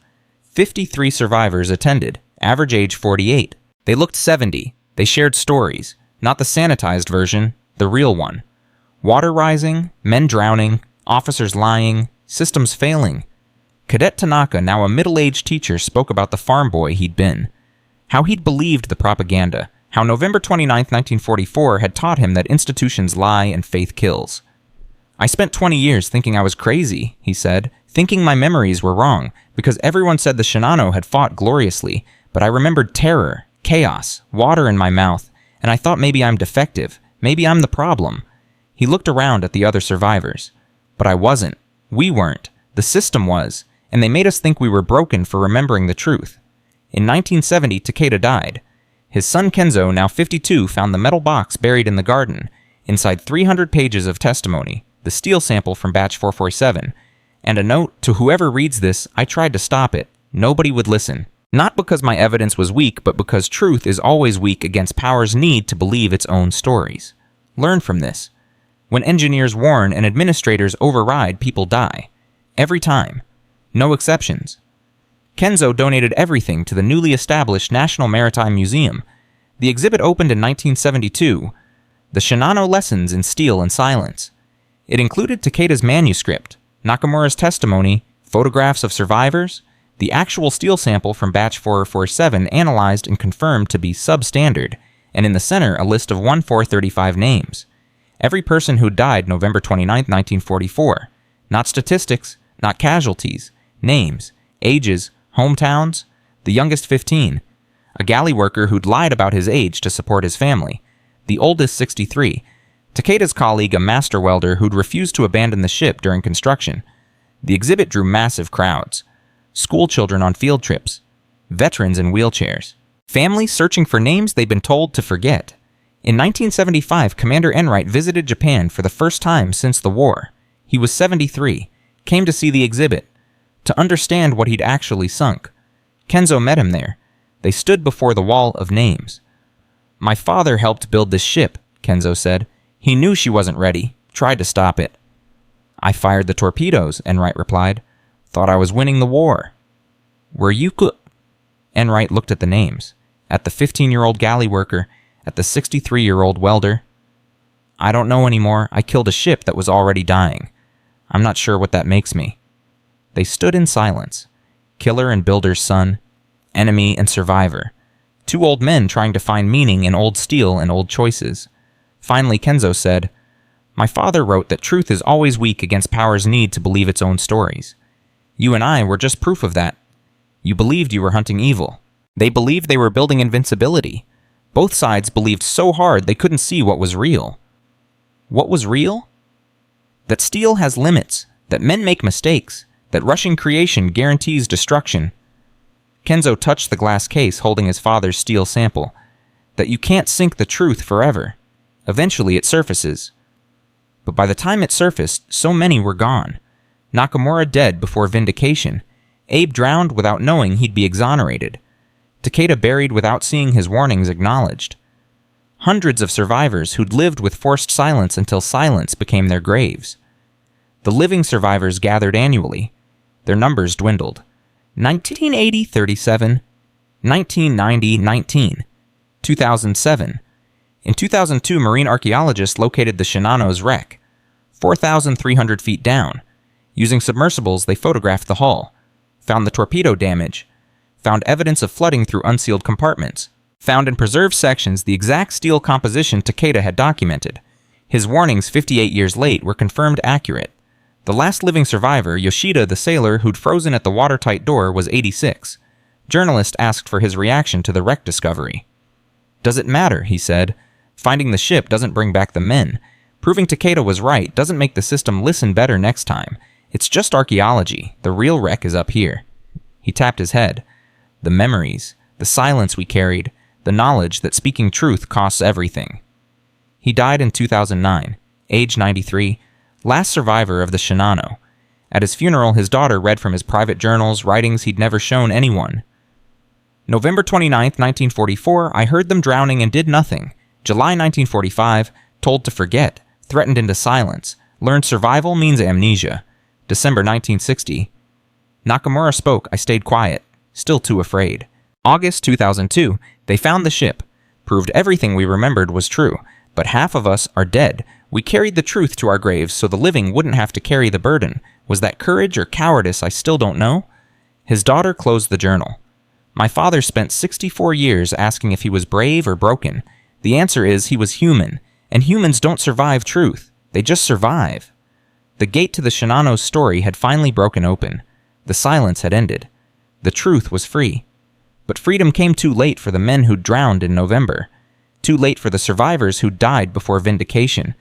53 survivors attended, average age 48. They looked 70. They shared stories, not the sanitized version, the real one. Water rising, men drowning, officers lying, systems failing. Cadet Tanaka, now a middle-aged teacher, spoke about the farm boy he'd been. How he'd believed the propaganda. How November 29, 1944 had taught him that institutions lie and faith kills. I spent 20 years thinking I was crazy, he said, thinking my memories were wrong, because everyone said the Shinano had fought gloriously, but I remembered terror, chaos, water in my mouth, and I thought maybe I'm defective, maybe I'm the problem. He looked around at the other survivors. But I wasn't. We weren't. The system was, and they made us think we were broken for remembering the truth. In 1970, Takeda died. His son Kenzo, now 52, found the metal box buried in the garden, inside 300 pages of testimony, the steel sample from batch 447, and a note to whoever reads this, I tried to stop it. Nobody would listen. Not because my evidence was weak, but because truth is always weak against power's need to believe its own stories. Learn from this. When engineers warn and administrators override, people die. Every time. No exceptions. Kenzo donated everything to the newly established National Maritime Museum. The exhibit opened in 1972, The Shinano Lessons in Steel and Silence. It included Takeda's manuscript, Nakamura's testimony, photographs of survivors, the actual steel sample from batch 447 analyzed and confirmed to be substandard, and in the center a list of 1,435 names. Every person who died November 29, 1944. Not statistics, not casualties, names, ages, hometowns, the youngest 15, a galley worker who'd lied about his age to support his family, the oldest 63, Takeda's colleague, a master welder who'd refused to abandon the ship during construction. The exhibit drew massive crowds. School children on field trips, veterans in wheelchairs, families searching for names they'd been told to forget. In 1975, Commander Enright visited Japan for the first time since the war. He was 73, came to see the exhibit, to understand what he'd actually sunk. Kenzo met him there. They stood before the wall of names. My father helped build this ship, Kenzo said. He knew she wasn't ready, tried to stop it. I fired the torpedoes, Enright replied. Thought I was winning the war. Were you Enright looked at the names. At the 15-year-old galley worker, at the 63-year-old welder. I don't know anymore. I killed a ship that was already dying. I'm not sure what that makes me. They stood in silence. Killer and builder's son, enemy and survivor. Two old men trying to find meaning in old steel and old choices. Finally, Kenzo said, My father wrote that truth is always weak against power's need to believe its own stories. You and I were just proof of that. You believed you were hunting evil. They believed they were building invincibility. Both sides believed so hard they couldn't see what was real. What was real? That steel has limits, that men make mistakes, that rushing creation guarantees destruction. Kenzo touched the glass case holding his father's steel sample. That you can't sink the truth forever. Eventually it surfaces. But by the time it surfaced, so many were gone. Nakamura dead before vindication. Abe drowned without knowing he'd be exonerated. Takeda buried without seeing his warnings acknowledged. Hundreds of survivors who'd lived with forced silence until silence became their graves. The living survivors gathered annually. Their numbers dwindled. 1980, 37. 1990, 19. 2007. In 2002, marine archaeologists located the Shinano's wreck, 4,300 feet down. Using submersibles, they photographed the hull, found the torpedo damage, found evidence of flooding through unsealed compartments, found in preserved sections the exact steel composition Takeda had documented. His warnings 58 years late were confirmed accurate. The last living survivor, Yoshida the sailor who'd frozen at the watertight door, was 86. Journalist asked for his reaction to the wreck discovery. Does it matter, he said. Finding the ship doesn't bring back the men. Proving Takeda was right doesn't make the system listen better next time. It's just archaeology. The real wreck is up here. He tapped his head. The memories, the silence we carried, the knowledge that speaking truth costs everything. He died in 2009, age 93, last survivor of the Shinano. At his funeral, his daughter read from his private journals, writings he'd never shown anyone. November 29, 1944, I heard them drowning and did nothing. July 1945, told to forget, threatened into silence, learned survival means amnesia. December 1960. Nakamura spoke, I stayed quiet, still too afraid. August 2002, they found the ship. Proved everything we remembered was true, but half of us are dead. We carried the truth to our graves so the living wouldn't have to carry the burden. Was that courage or cowardice? I still don't know. His daughter closed the journal. My father spent 64 years asking if he was brave or broken. The answer is he was human, and humans don't survive truth. They just survive. The gate to the Shinano's story had finally broken open. The silence had ended. The truth was free. But freedom came too late for the men who'd drowned in November. Too late for the survivors who'd died before vindication.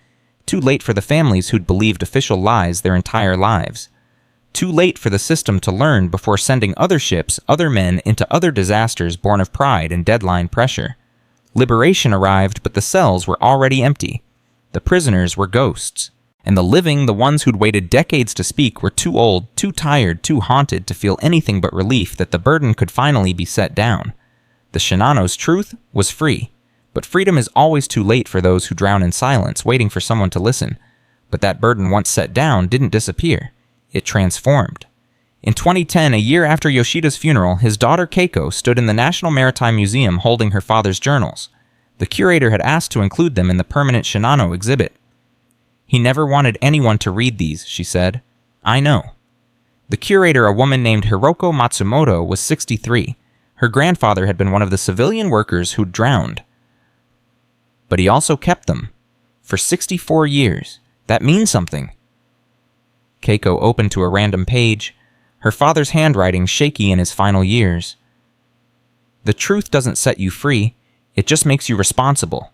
Too late for the families who'd believed official lies their entire lives. Too late for the system to learn before sending other ships, other men, into other disasters born of pride and deadline pressure. Liberation arrived, but the cells were already empty. The prisoners were ghosts. And the living, the ones who'd waited decades to speak, were too old, too tired, too haunted to feel anything but relief that the burden could finally be set down. The Shinano's truth was free. But freedom is always too late for those who drown in silence, waiting for someone to listen. But that burden, once set down, didn't disappear. It transformed. In 2010, a year after Yoshida's funeral, his daughter Keiko stood in the National Maritime Museum holding her father's journals. The curator had asked to include them in the permanent Shinano exhibit. He never wanted anyone to read these, she said. I know. The curator, a woman named Hiroko Matsumoto, was 63. Her grandfather had been one of the civilian workers who'd drowned. But he also kept them. For 64 years. That means something. Keiko opened to a random page, her father's handwriting shaky in his final years. The truth doesn't set you free, it just makes you responsible.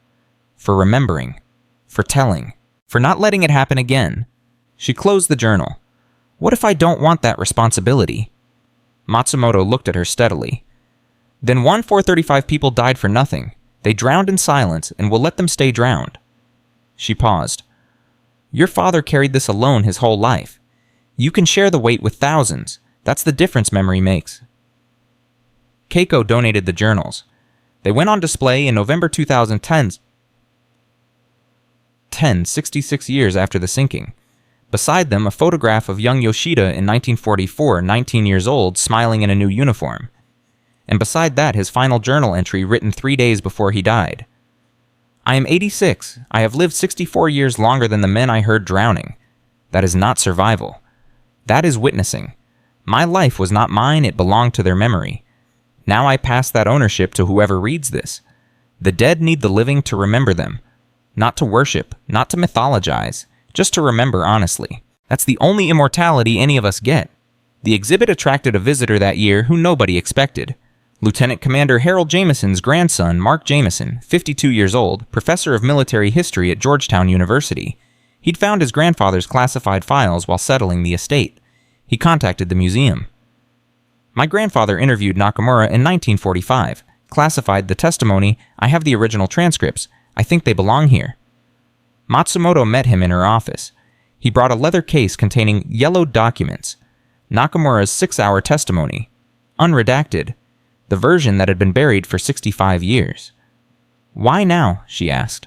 For remembering. For telling. For not letting it happen again. She closed the journal. What if I don't want that responsibility? Matsumoto looked at her steadily. Then 435 people died for nothing. They drowned in silence, and we'll let them stay drowned. She paused. Your father carried this alone his whole life. You can share the weight with thousands. That's the difference memory makes. Keiko donated the journals. They went on display in November 2010, 66 years after the sinking. Beside them, a photograph of young Yoshida in 1944, 19 years old, smiling in a new uniform. And beside that, his final journal entry written 3 days before he died. I am 86. I have lived 64 years longer than the men I heard drowning. That is not survival. That is witnessing. My life was not mine, it belonged to their memory. Now I pass that ownership to whoever reads this. The dead need the living to remember them. Not to worship, not to mythologize, just to remember honestly. That's the only immortality any of us get. The exhibit attracted a visitor that year who nobody expected. Lieutenant Commander Harold Jameson's grandson, Mark Jameson, 52 years old, professor of military history at Georgetown University. He'd found his grandfather's classified files while settling the estate. He contacted the museum. My grandfather interviewed Nakamura in 1945, classified the testimony. I have the original transcripts. I think they belong here. Matsumoto met him in her office. He brought a leather case containing yellowed documents. Nakamura's 6-hour testimony. Unredacted. The version that had been buried for 65 years. Why now? She asked.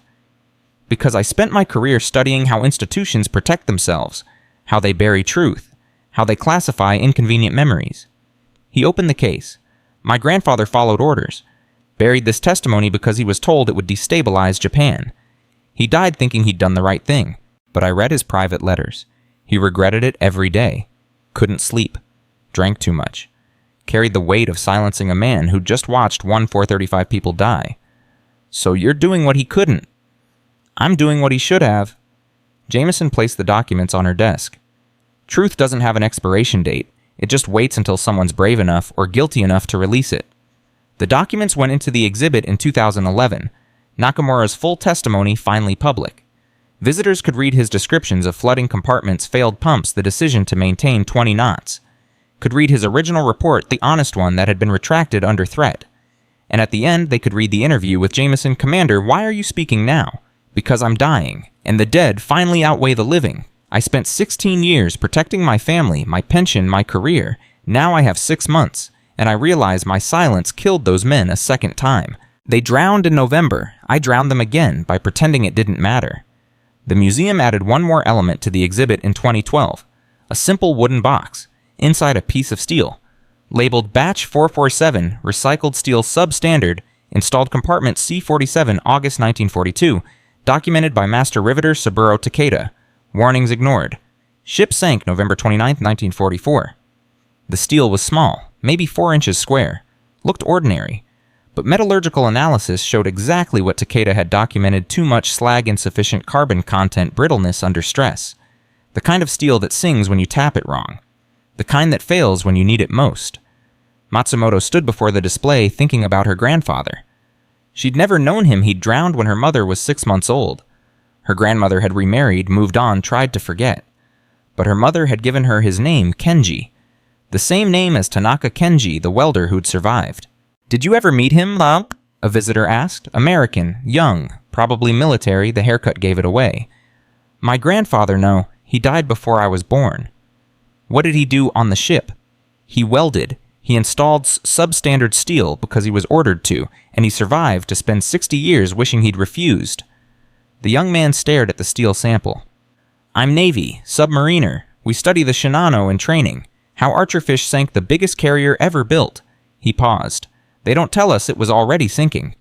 Because I spent my career studying how institutions protect themselves, how they bury truth, how they classify inconvenient memories. He opened the case. My grandfather followed orders, buried this testimony because he was told it would destabilize Japan. He died thinking he'd done the right thing, but I read his private letters. He regretted it every day. Couldn't sleep. Drank too much. Carried the weight of silencing a man who just watched 435 people die. So you're doing what he couldn't. I'm doing what he should have. Jameson placed the documents on her desk. Truth doesn't have an expiration date. It just waits until someone's brave enough or guilty enough to release it. The documents went into the exhibit in 2011. Nakamura's full testimony finally public. Visitors could read his descriptions of flooding compartments, failed pumps, the decision to maintain 20 knots. Could read his original report, the honest one that had been retracted under threat. And at the end, they could read the interview with Jameson. Commander, why are you speaking now? Because I'm dying, and the dead finally outweigh the living. I spent 16 years protecting my family, my pension, my career. Now I have 6 months, and I realize my silence killed those men a second time. They drowned in November. I drowned them again by pretending it didn't matter. The museum added one more element to the exhibit in 2012. A simple wooden box. Inside a piece of steel. labeled Batch 447, Recycled Steel Substandard, installed compartment C-47, August 1942, documented by Master Riveter Saburo Takeda. Warnings ignored. Ship sank November 29, 1944. The steel was small, maybe 4 inches square. Looked ordinary. But metallurgical analysis showed exactly what Takeda had documented: too much slag, insufficient carbon content, brittleness under stress. The kind of steel that sings when you tap it wrong. The kind that fails when you need it most. Matsumoto stood before the display thinking about her grandfather. She'd never known him. He'd drowned when her mother was 6 months old. Her grandmother had remarried, moved on, tried to forget. But her mother had given her his name, Kenji. The same name as Tanaka Kenji, the welder who'd survived. "Did you ever meet him, Mom?" a visitor asked. American, young, probably military, the haircut gave it away. "My grandfather, no. He died before I was born." "What did he do on the ship?" "He welded. He installed substandard steel because he was ordered to, and he survived to spend 60 years wishing he'd refused." The young man stared at the steel sample. "I'm Navy, submariner. We study the Shinano in training. How Archerfish sank the biggest carrier ever built." He paused. "They don't tell us it was already sinking."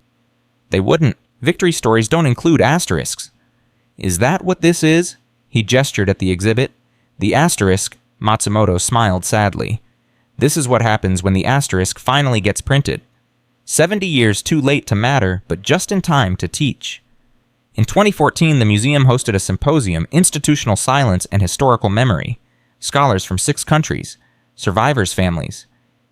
"They wouldn't. Victory stories don't include asterisks." "Is that what this is?" He gestured at the exhibit. "The asterisk," Matsumoto smiled sadly. "This is what happens when the asterisk finally gets printed. 70 years too late to matter, but just in time to teach." In 2014, the museum hosted a symposium, Institutional Silence and Historical Memory. Scholars from 6 countries, survivors' families,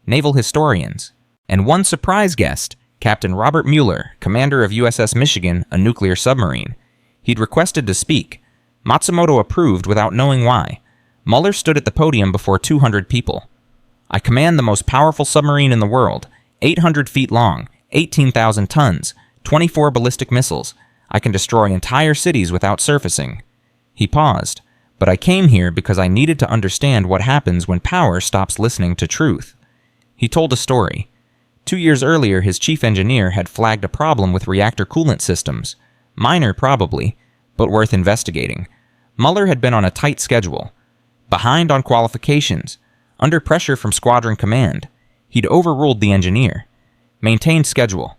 naval historians, and one surprise guest, Captain Robert Mueller, commander of USS Michigan, a nuclear submarine. He'd requested to speak. Matsumoto approved without knowing why. Mueller stood at the podium before 200 people. "I command the most powerful submarine in the world, 800 feet long, 18,000 tons, 24 ballistic missiles. I can destroy entire cities without surfacing." He paused. "But I came here because I needed to understand what happens when power stops listening to truth." He told a story. 2 years earlier, his chief engineer had flagged a problem with reactor coolant systems. Minor, probably, but worth investigating. Mueller had been on a tight schedule. Behind on qualifications. Under pressure from squadron command. He'd overruled the engineer. Maintained schedule.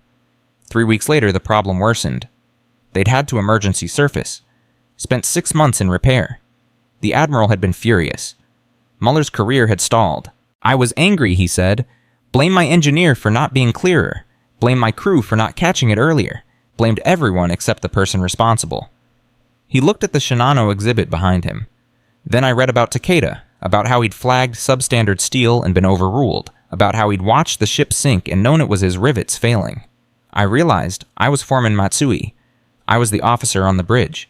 3 weeks later, the problem worsened. They'd had to emergency surface. Spent 6 months in repair. The Admiral had been furious. Mueller's career had stalled. "I was angry," he said. "Blame my engineer for not being clearer. Blame my crew for not catching it earlier. Blamed everyone except the person responsible." He looked at the Shinano exhibit behind him. "Then I read about Takeda, about how he'd flagged substandard steel and been overruled, about how he'd watched the ship sink and known it was his rivets failing. I realized I was Foreman Matsui. I was the officer on the bridge.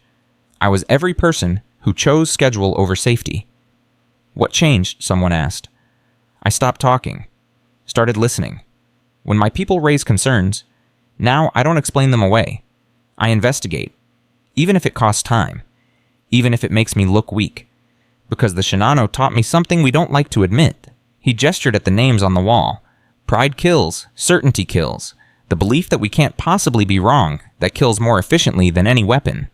I was every person who chose schedule over safety." "What changed?" someone asked. "I stopped talking. Started listening. When my people raise concerns, now I don't explain them away. I investigate. Even if it costs time. Even if it makes me look weak. Because the Shinano taught me something we don't like to admit." He gestured at the names on the wall. "Pride kills. Certainty kills. The belief that we can't possibly be wrong, that kills more efficiently than any weapon."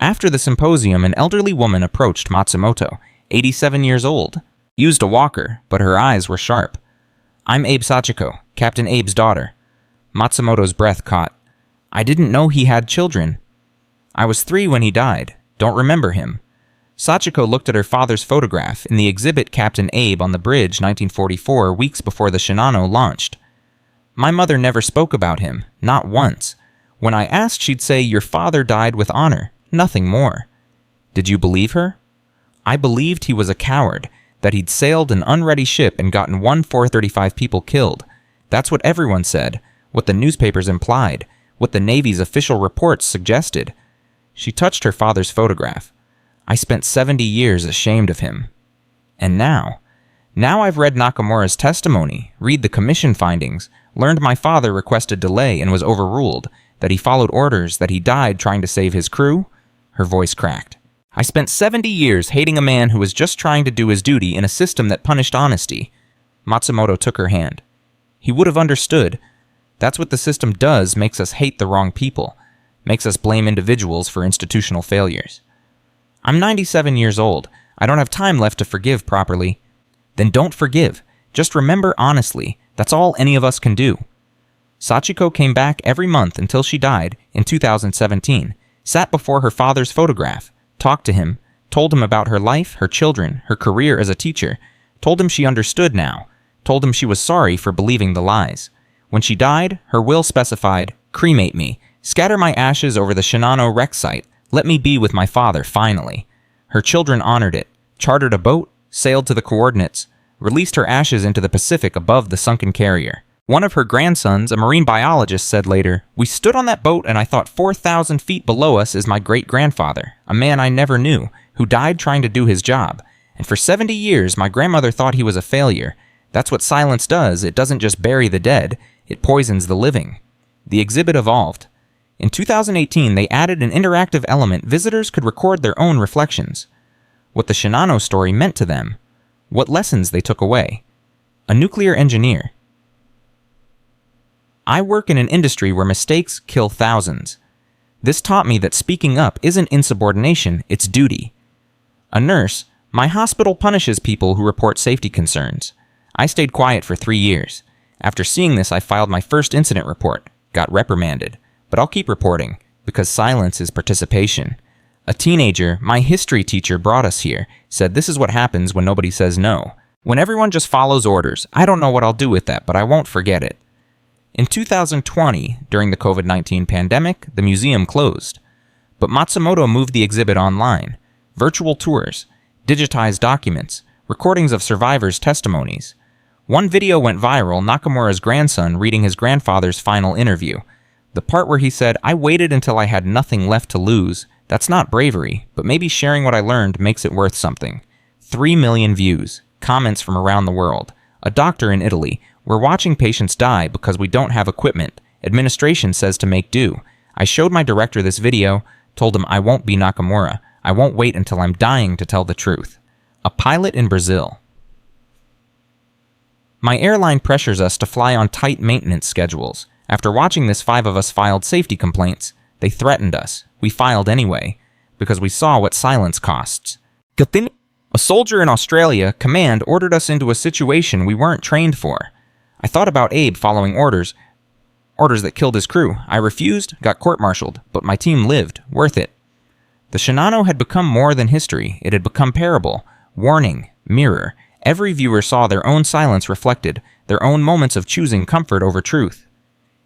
After the symposium, an elderly woman approached Matsumoto, 87 years old. Used a walker, but her eyes were sharp. "I'm Abe Sachiko, Captain Abe's daughter." Matsumoto's breath caught. "I didn't know he had children." "I was 3 when he died. Don't remember him." Sachiko looked at her father's photograph in the exhibit Captain Abe on the bridge 1944, weeks before the Shinano launched. "My mother never spoke about him, not once. When I asked, she'd say, 'Your father died with honor,' nothing more." "Did you believe her?" "I believed he was a coward, that he'd sailed an unready ship and gotten 1,435 people killed. That's what everyone said, what the newspapers implied, what the Navy's official reports suggested." She touched her father's photograph. "I spent 70 years ashamed of him. And now I've read Nakamura's testimony, read the commission findings, learned my father requested delay and was overruled, that he followed orders, that he died trying to save his crew." Her voice cracked. "I spent 70 years hating a man who was just trying to do his duty in a system that punished honesty." Matsumoto took her hand. He would have understood. That's what the system does, makes us hate the wrong people, makes us blame individuals for institutional failures. "I'm 97 years old. I don't have time left to forgive properly." "Then don't forgive. Just remember honestly, that's all any of us can do. Sachiko came back every month until she died in 2017, sat before her father's photograph, talked to him, told him about her life, her children, her career as a teacher, told him she understood now, told him she was sorry for believing the lies. When she died, her will specified, "Cremate me, scatter my ashes over the Shinano wreck site, let me be with my father finally." Her children honored it, chartered a boat, sailed to the coordinates, released her ashes into the Pacific above the sunken carrier. One of her grandsons, a marine biologist, said later, "We stood on that boat and I thought 4,000 feet below us is my great-grandfather, a man I never knew, who died trying to do his job. And for 70 years, my grandmother thought he was a failure. That's what silence does. It doesn't just bury the dead, it poisons the living." The exhibit evolved. In 2018, they added an interactive element. Visitors could record their own reflections. What the Shinano story meant to them. What lessons they took away. A nuclear engineer. I work in an industry where mistakes kill thousands. This taught me that speaking up isn't insubordination, it's duty. A nurse. My hospital punishes people who report safety concerns. I stayed quiet for 3 years. After seeing this, I filed my first incident report, got reprimanded. But I'll keep reporting, because silence is participation. A teenager, my history teacher brought us here, said this is what happens when nobody says no. When everyone just follows orders. I don't know what I'll do with that, but I won't forget it. In 2020, during the COVID-19 pandemic, the museum closed. But Matsumoto moved the exhibit online. Virtual tours, digitized documents, recordings of survivors' testimonies. One video went viral, Nakamura's grandson reading his grandfather's final interview. The part where he said, "I waited until I had nothing left to lose." That's not bravery, but maybe sharing what I learned makes it worth something. 3 million views, comments from around the world. A doctor in Italy. "We're watching patients die because we don't have equipment. Administration says to make do. I showed my director this video, told him I won't be Nakamura. I won't wait until I'm dying to tell the truth." A pilot in Brazil. My airline pressures us to fly on tight maintenance schedules. After watching this, 5 of us filed safety complaints. They threatened us. We filed anyway, because we saw what silence costs. A soldier in Australia, command, ordered us into a situation we weren't trained for. I thought about Abe following orders that killed his crew. I refused, got court-martialed, but my team lived. Worth it. The Shinano had become more than history. It had become parable, warning, mirror. Every viewer saw their own silence reflected, their own moments of choosing comfort over truth.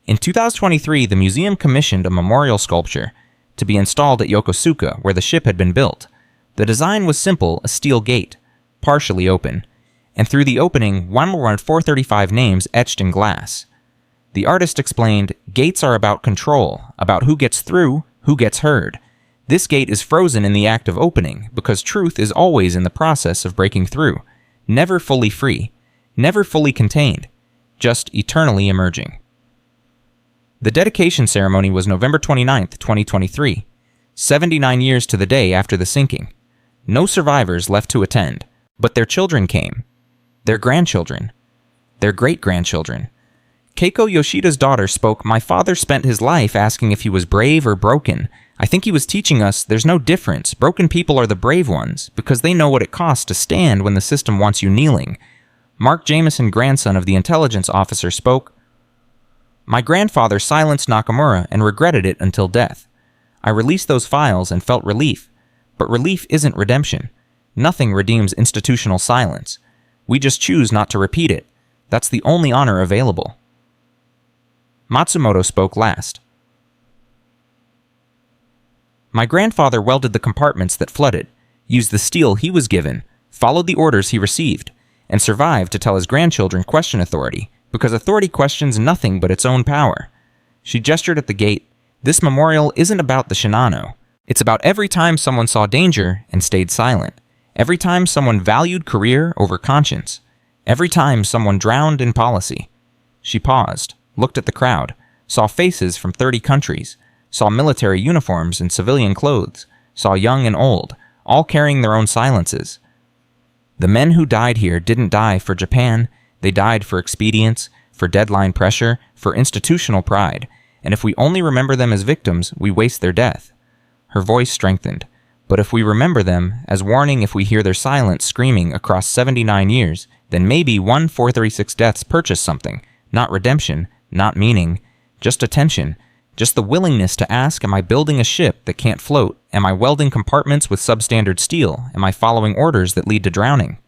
In 2023, the museum commissioned a memorial sculpture to be installed at Yokosuka, where the ship had been built. The design was simple, a steel gate, partially open, and through the opening, 1,435 names etched in glass. The artist explained, "Gates are about control, about who gets through, who gets heard. This gate is frozen in the act of opening, because truth is always in the process of breaking through, never fully free, never fully contained, just eternally emerging." The dedication ceremony was November 29th, 2023, 79 years to the day after the sinking. No survivors left to attend, but their children came. Their grandchildren. Their great-grandchildren. Keiko Yoshida's daughter spoke, "My father spent his life asking if he was brave or broken. I think he was teaching us there's no difference. Broken people are the brave ones, because they know what it costs to stand when the system wants you kneeling." Mark Jameson, grandson of the intelligence officer, spoke, "My grandfather silenced Nakamura and regretted it until death. I released those files and felt relief. But relief isn't redemption. Nothing redeems institutional silence. We just choose not to repeat it. That's the only honor available." Matsumoto spoke last. "My grandfather welded the compartments that flooded, used the steel he was given, followed the orders he received, and survived to tell his grandchildren question authority, because authority questions nothing but its own power." She gestured at the gate. "This memorial isn't about the Shinano. It's about every time someone saw danger and stayed silent. Every time someone valued career over conscience. Every time someone drowned in policy." She paused, looked at the crowd, saw faces from 30 countries, saw military uniforms and civilian clothes, saw young and old, all carrying their own silences. The men who died here didn't die for Japan. They died for expedience, for deadline pressure, for institutional pride, and if we only remember them as victims, we waste their death. Her voice strengthened. But if we remember them, as warning if we hear their silence screaming across 79 years, then maybe 1-436 deaths purchase something. Not redemption, not meaning, just attention. Just the willingness to ask, am I building a ship that can't float? Am I welding compartments with substandard steel? Am I following orders that lead to drowning?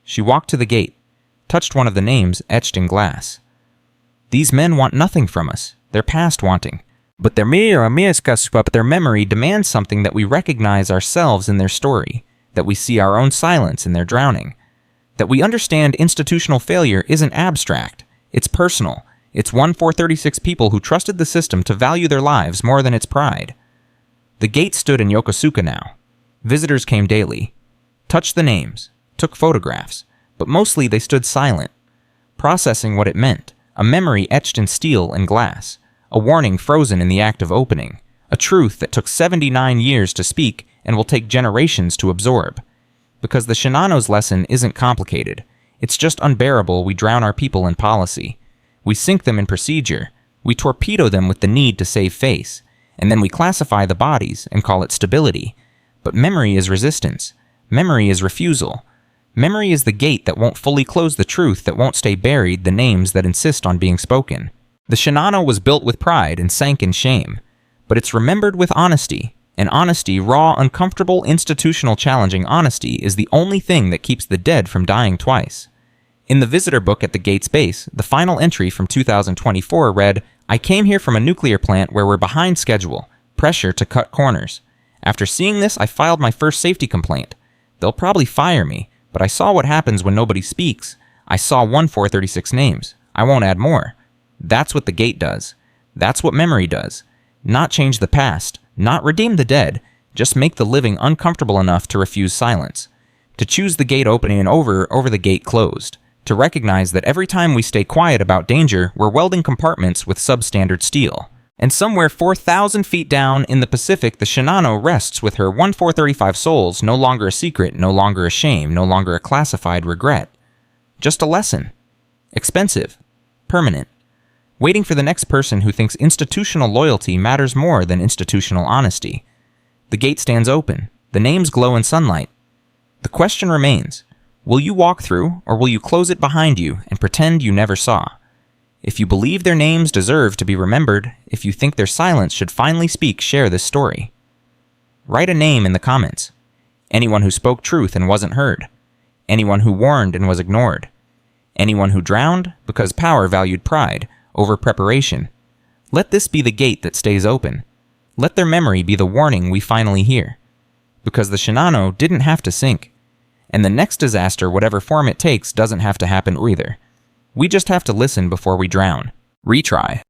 She walked to the gate, touched one of the names etched in glass. These men want nothing from us. They're past wanting. But their memory demands something that we recognize ourselves in their story, that we see our own silence in their drowning, that we understand institutional failure isn't abstract, it's personal. It's 1-436 people who trusted the system to value their lives more than its pride. The gate stood in Yokosuka now. Visitors came daily, touched the names, took photographs, but mostly they stood silent, processing what it meant, a memory etched in steel and glass, a warning frozen in the act of opening, a truth that took 79 years to speak and will take generations to absorb. Because the Shinano's lesson isn't complicated. It's just unbearable we drown our people in policy. We sink them in procedure. We torpedo them with the need to save face. And then we classify the bodies and call it stability. But memory is resistance. Memory is refusal. Memory is the gate that won't fully close the truth that won't stay buried, the names that insist on being spoken. The Shinano was built with pride and sank in shame. But it's remembered with honesty. And honesty, raw, uncomfortable, institutional challenging honesty, is the only thing that keeps the dead from dying twice. In the visitor book at the gate's base, the final entry from 2024 read, "I came here from a nuclear plant where we're behind schedule. Pressure to cut corners. After seeing this, I filed my first safety complaint. They'll probably fire me, but I saw what happens when nobody speaks. I saw 1-436 names. I won't add more." That's what the gate does. That's what memory does. Not change the past, not redeem the dead, just make the living uncomfortable enough to refuse silence. To choose the gate opening and over the gate closed. To recognize that every time we stay quiet about danger, we're welding compartments with substandard steel. And somewhere 4,000 feet down in the Pacific, the Shinano rests with her 1-435 souls, no longer a secret, no longer a shame, no longer a classified regret. Just a lesson. Expensive. Permanent. Waiting for the next person who thinks institutional loyalty matters more than institutional honesty. The gate stands open. The names glow in sunlight. The question remains, will you walk through, or will you close it behind you and pretend you never saw? If you believe their names deserve to be remembered, if you think their silence should finally speak, share this story. Write a name in the comments. Anyone who spoke truth and wasn't heard. Anyone who warned and was ignored. Anyone who drowned because power valued pride over preparation. Let this be the gate that stays open. Let their memory be the warning we finally hear. Because the Shinano didn't have to sink. And the next disaster, whatever form it takes, doesn't have to happen either. We just have to listen before we drown. Retry.